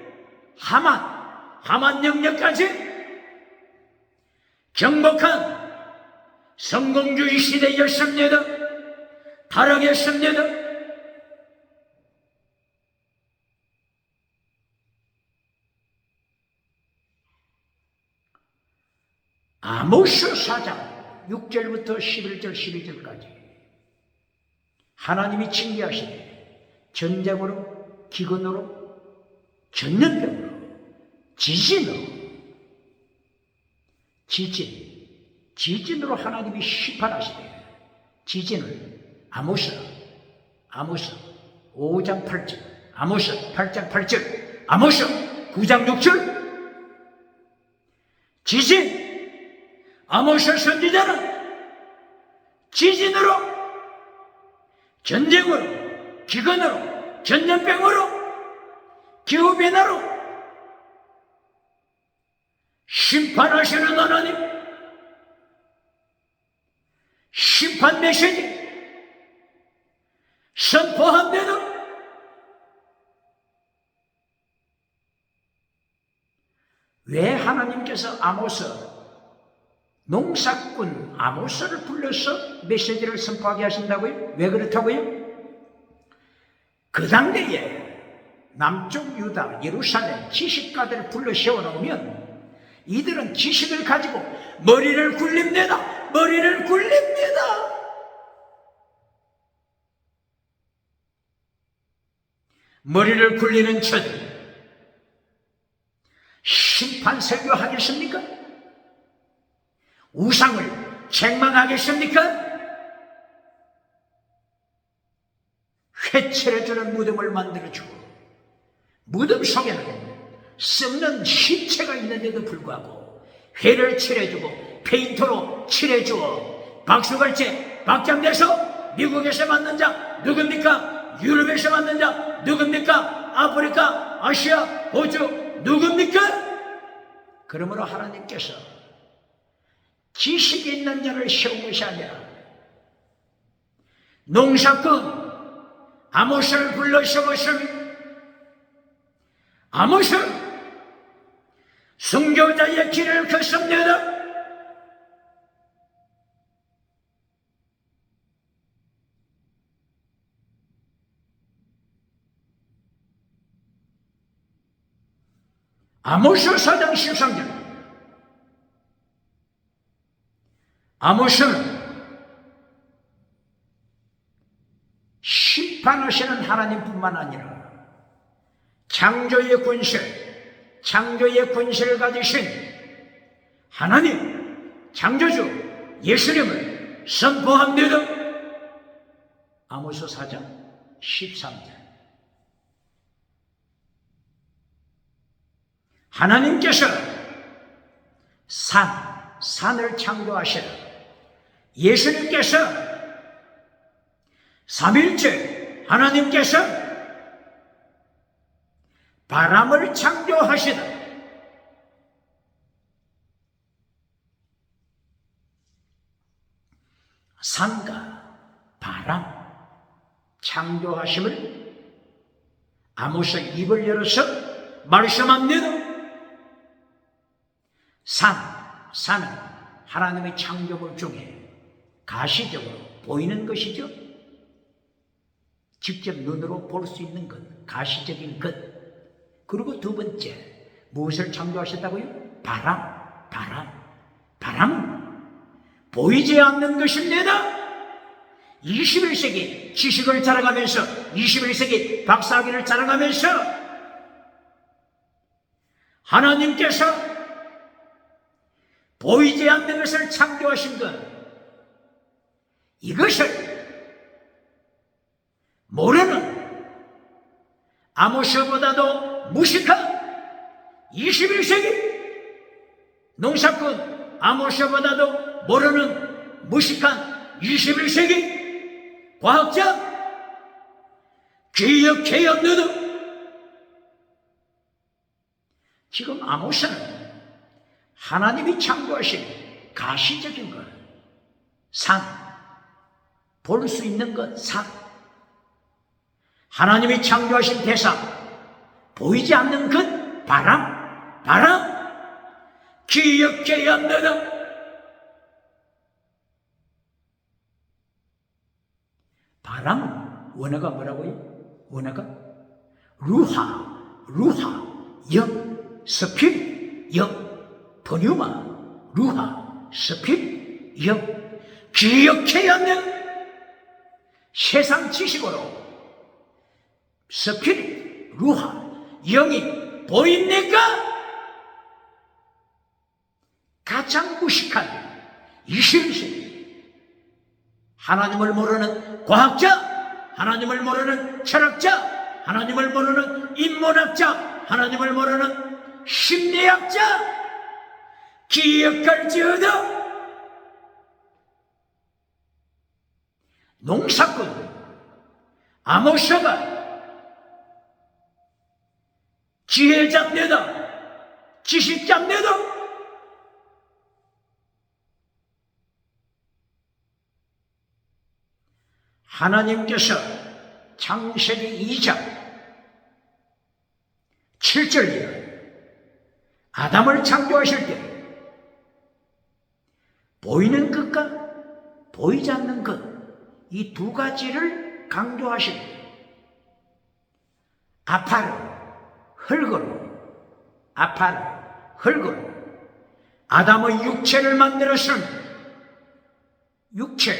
하만 영역까지 정복한 성공주의 시대였습니다. 타락했습니다. 아모스 4장 6절부터 11절 12절까지 하나님이 징계하시되 전쟁으로, 기근으로, 전염병으로, 지진으로 하나님이 심판하시되 지진을 아모스 5장 8절, 아모스 8장 8절, 아모스 9장 6절 지진, 아모스 선지자는 지진으로, 전쟁으로, 기근으로, 전염병으로, 기후변화로 심판하시는 하나님, 심판 메시지 선포한데도 왜 하나님께서 농사꾼 아모스를 불러서 메시지를 선포하게 하신다고요? 왜 그렇다고요? 그 당대에 남쪽 유다, 예루살렘 지식가들을 불러 세워놓으면 이들은 지식을 가지고 머리를 굴립니다. 머리를 굴립니다. 머리를 굴리는 저들 심판 설교하겠습니까? 우상을 책망하겠습니까? 회칠해주는 무덤을 만들어주고 무덤 속에는 썩는 시체가 있는데도 불구하고 회를 칠해주고 페인터로 칠해주어 박수갈채 박장돼서 미국에서 만난 자 누굽니까? 유럽에서 만난 자 누굽니까? 아프리카, 아시아, 호주 누굽니까? 그러므로 하나님께서 지식이 있는 자를 세운 것이 아니라 농사꾼 아모스를 불러 세웠습니다. 아모스 순교자의 길을 걷습니다. 아모스 4장 13절 아모스는 심판하시는 하나님뿐만 아니라 창조의 권세를 가지신 하나님, 창조주 예수님을 선포합니다. 아모스 4장 13절 하나님께서 산을 창조하시라. 예수님께서 삼일째 하나님께서 바람을 창조하시다. 산과 바람 창조하심을 아모스 입을 열어서 말씀합니다. 산은 하나님의 창조물 중에 가시적으로 보이는 것이죠. 직접 눈으로 볼 수 있는 것, 가시적인 것. 그리고 두 번째, 무엇을 창조하셨다고요? 바람은 보이지 않는 것입니다. 21세기 지식을 자랑하면서 21세기 박사학위를 자랑하면서 하나님께서 보이지 않는 것을 창조하신 것, 이것을 모르는 아모스보다도 무식한 21세기 농사꾼 아모스보다도 모르는 무식한 21세기 과학자 개혁너도 지금 아모스는 하나님이 창조하신 가시적인 것, 볼 수 있는 것, 하나님이 창조하신 대상, 보이지 않는 그 바람, 기억해야 한다. 바람은 원어가 뭐라고요? 원어가 루하, 영, 스피릿, 영, 포뉴마, 루하, 스피릿, 영, 기억해야 하는 세상 지식으로 스피릿, 루하, 영이 보입니까? 가장 무식한 21세기 하나님을 모르는 과학자, 하나님을 모르는 철학자, 하나님을 모르는 인문학자, 하나님을 모르는 심리학자, 기억할지어다. 농사꾼 아모스가 지혜 잡내다, 지식 잡내다. 하나님께서 창세기 2장 7절에 아담을 창조하실 때 보이는 것과 보이지 않는 것, 이 두 가지를 강조하실 때 아파르, 흙으로 아담의 육체를 만들었으니 육체,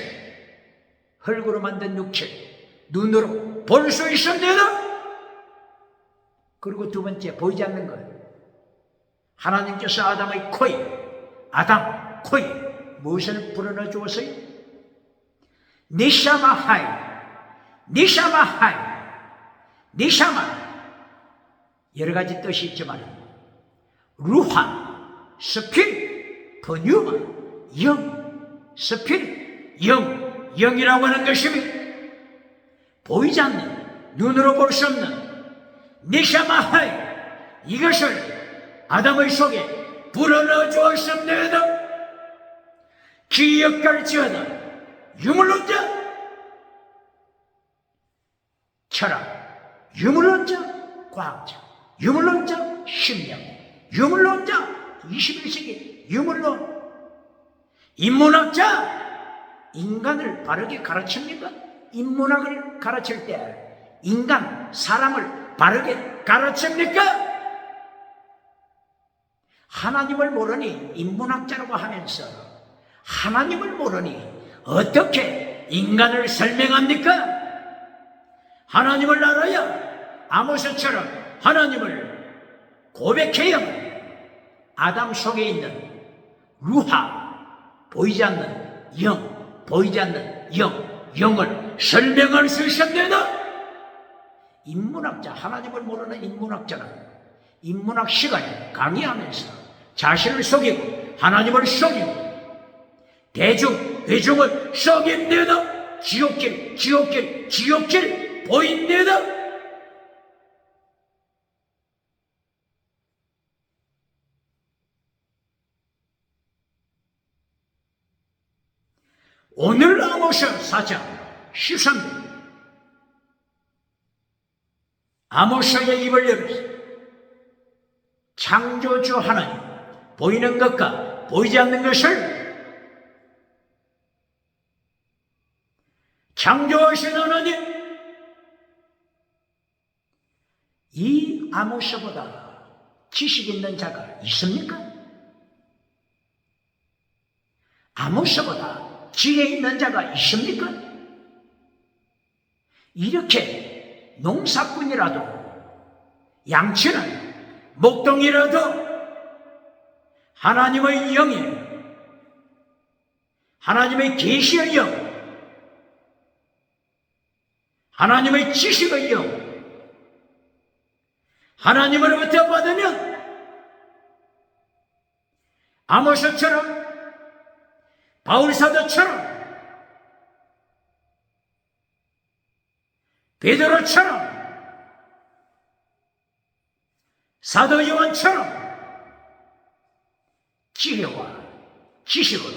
흙으로 만든 육체, 눈으로 볼 수 있습니다. 그리고 두 번째, 보이지 않는 것. 하나님께서 아담의 코에, 아담 코에 무엇을 불어넣어 주었어요? 니샤마. 여러 가지 뜻이 있지만 루하, 스피릿, 포뉴마, 영, 스피릿, 영이라고 하는 것입니다. 보이지 않는, 눈으로 볼 수 없는 니샤마하이, 이것을 아담의 속에 불어넣어 주었습니다. 기억할지어다. 유물론자, 철학, 유물론자, 과학자, 유물론자, 심리학, 유물론자, 21세기 유물론, 인문학자, 인간을 바르게 가르칩니까? 인문학을 가르칠 때 사람을 바르게 가르칩니까? 하나님을 모르니 인문학자라고 하면서 하나님을 모르니 어떻게 인간을 설명합니까? 하나님을 알아야 아모스처럼 하나님을 고백해야 아담 속에 있는 루하, 보이지 않는 영, 보이지 않는 영을 설명할 수 있습니다. 인문학자, 하나님을 모르는 인문학자는 인문학 시간에 강의하면서 자신을 속이고 하나님을 속이고 대중을 속입니다. 지옥길 보입니다. 오늘 아모스 4장 13절 아모스의 입을 열어서 창조주 하나님, 보이는 것과 보이지 않는 것을 창조하신 하나님, 이 아모스보다 지식 있는 자가 있습니까? 아모스보다 지혜 있는 자가 있습니까? 이렇게 농사꾼이라도, 양치는 목동이라도 하나님의 영에, 하나님의 계시의 영, 하나님의 지식의 영, 하나님으로부터 받으면 아모스처럼, 바울사도처럼, 베드로처럼, 사도 요한처럼 지혜와 지식으로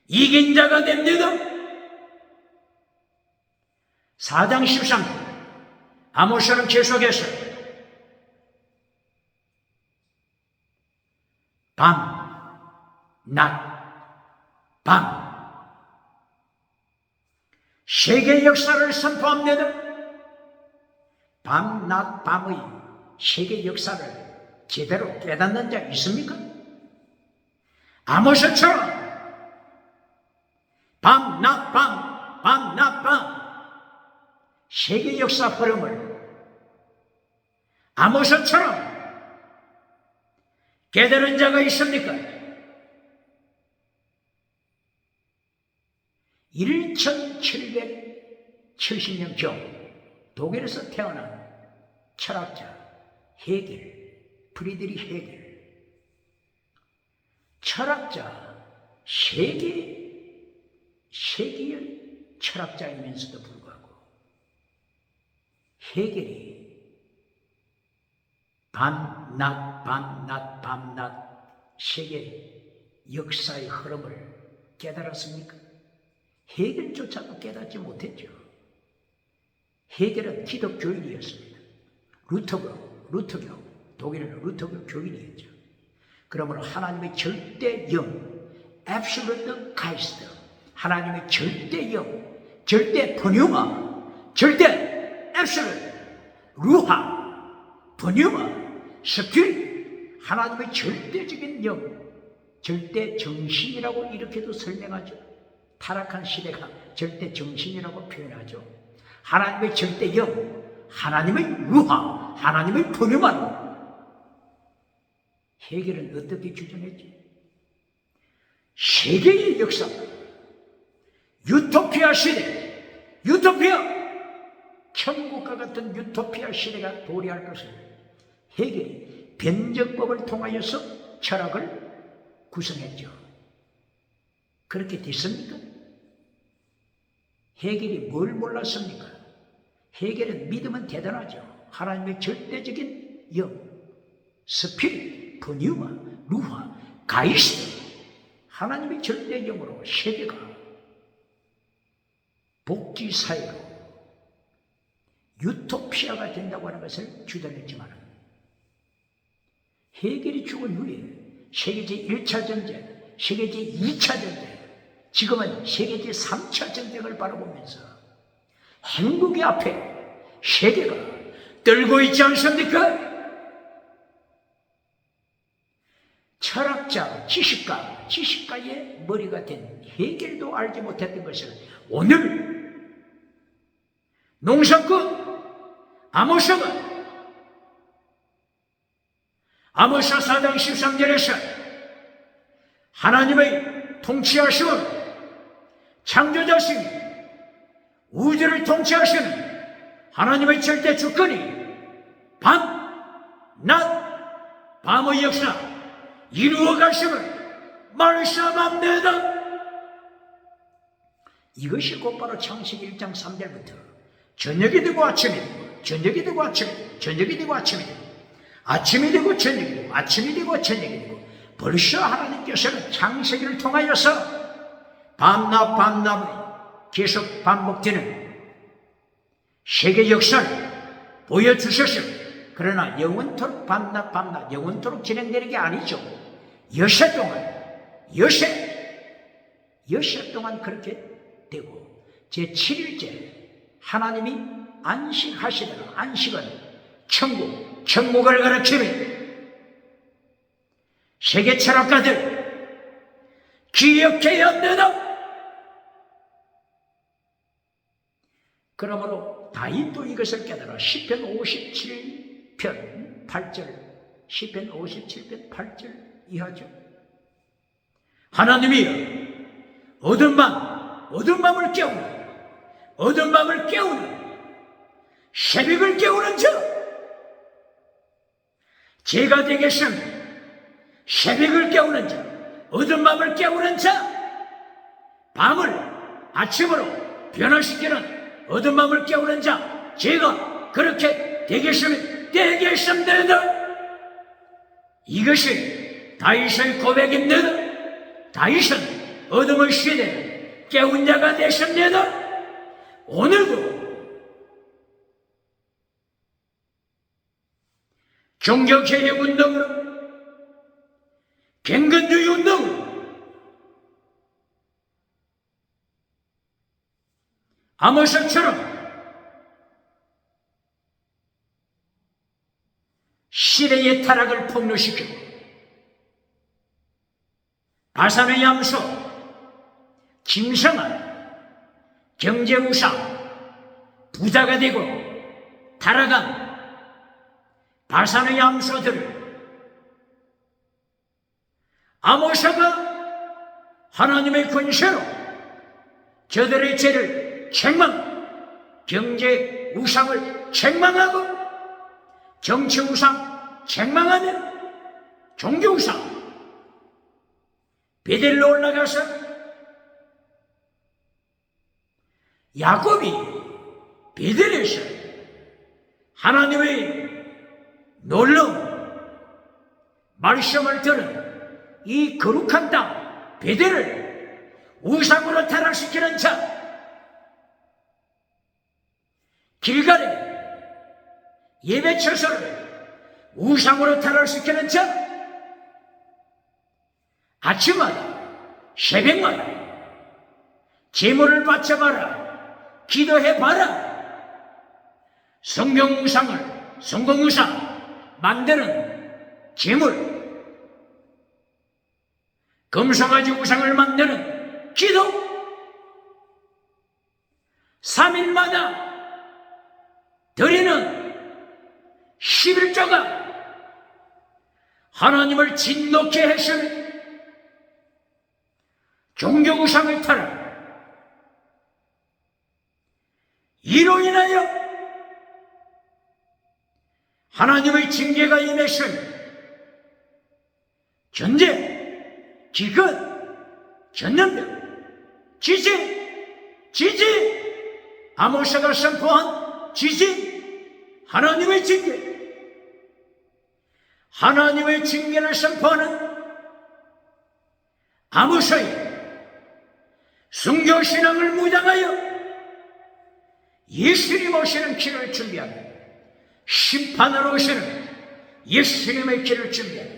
이긴 자가 됩니다. 4장 13절 아모스는 계속해서 밤, 낮, 밤 세계 역사를 선포합니다. 밤, 낮, 밤의 세계 역사를 제대로 깨닫는 자 있습니까? 아모스처럼 밤, 낮, 밤, 밤, 낮, 밤 세계 역사 흐름을 아모스처럼 깨달은 자가 있습니까? 1770년 경 독일에서 태어난 철학자 헤겔, 프리드리히 헤겔, 철학자 세계의 철학자이면서도 불구하고 헤겔이 밤, 낮, 밤, 낮, 밤, 낮 세계 역사의 흐름을 깨달았습니까? 헤겔조차도 깨닫지 못했죠. 헤겔은 기독교인이었습니다. 루터교, 독일은 루터교 교인이었죠. 그러므로 하나님의 절대 영, Absolute Geist, 하나님의 절대 영, 절대 푸뉴마, 절대 Absolute, 루하, 푸뉴마, 스피릿, 하나님의 절대적인 영, 절대 정신이라고 이렇게도 설명하죠. 타락한 시대가 절대 정신이라고 표현하죠. 하나님의 절대 영, 하나님의 루하, 하나님의 푸뉴마로 헤겔은 어떻게 규정했지? 세계의 역사, 유토피아 시대, 유토피아, 천국과 같은 유토피아 시대가 도래할 것을 헤겔이 변적법을 통하여서 철학을 구성했죠. 그렇게 됐습니까? 헤겔이 뭘 몰랐습니까? 헤겔은 믿으면 대단하죠. 하나님의 절대적인 영, 스피릿, 푸뉴마, 루하, 가이스트, 하나님의 절대 영으로 세계가 복지사회로 유토피아가 된다고 하는 것을 주장했지만 헤겔이 죽은 후에 세계제 1차 전쟁, 세계제 2차 전쟁, 지금은 세계제 3차 전쟁을 바라보면서 행복의 앞에 세계가 떨고 있지 않습니까? 철학자, 지식가의 머리가 된 헤겔도 알지 못했던 것을 오늘 농사꾼 아모스가 아모스 4장 13절에서 하나님의 통치하심은 창조자신 우주를 통치하시는 하나님의 절대 주권이 밤, 낮, 밤의 역사 이루어 가심을 말씀합니다. 이것이 곧바로 창세기 1장 3절부터 저녁이 되고 아침이 되고 저녁이 되고 아침이 되고 저녁이 되고 아침이 되고 아침이 되고 저녁이 되고 아침이 되고 저녁이 되고 벌써 하나님께서는 창세기를 통하여서 밤낮 밤낮 계속 반복되는 세계 역사를 보여주셨습니다. 그러나 영원토록 밤낮 밤낮 영원토록 진행되는 게 아니죠. 여세 동안 그렇게 되고 제7일째 하나님이 안식하시더라. 안식은 천국을 가르치며 세계 철학가들 기억해야 합니다. 그러므로 다윗도 이것을 깨달아 시편 57편 8절 시편 57편 8절 이하죠. 하나님이여 어두운 밤을 깨우는 새벽을 깨우는 자 제가 되겠습니다. 새벽을 깨우는 자 어두운 밤을 깨우는 자 밤을 아침으로 변화시키는 어두운 밤을 깨우는 자 제가 그렇게 되겠습니다. 이것이 다윗의 고백입니다. 다윗은 어둠의 시대를 깨운 자가 되십니다. 오늘도 종교개혁 운동으로, 갱근주의 운동으로, 아모스처럼 시대의 타락을 폭로시키고 바산의 ям소, 김성한, 경제우상, 부자가 되고 타락한 바산의 ям소들을 아모스가 하나님의 권세로 저들의 죄를 경제 우상을 책망하고 정치 우상 책망하며 종교 우상 베델로 올라가서 야곱이 베델에서 하나님의 놀라운 말씀을 들은 이 거룩한 땅 베델을 우상으로 타락시키는 자, 길갈에 예배처소를 우상으로 타락시키는 자, 아침마다 새벽마다 제물을 바쳐봐라, 기도해봐라. 성공우상 만드는 제물, 금송아지 우상을 만드는 기도, 3일마다 드리는 11조가 하나님을 진노케 했으니 종교우상을 타라. 이로 인하여 하나님의 징계가 임했으니 전쟁, 기근, 전염병, 지진, 아모스가 선포한 지진, 하나님의 징계를 선포하는 아모스의 순교신앙을 무장하여 예수님 오시는 길을 준비하며 심판으로 오시는 예수님의 길을 준비하며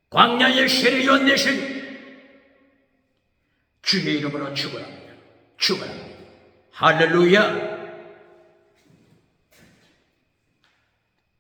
광야의 세례요한 대신 주의 이름으로 축원합니다. 할렐루야.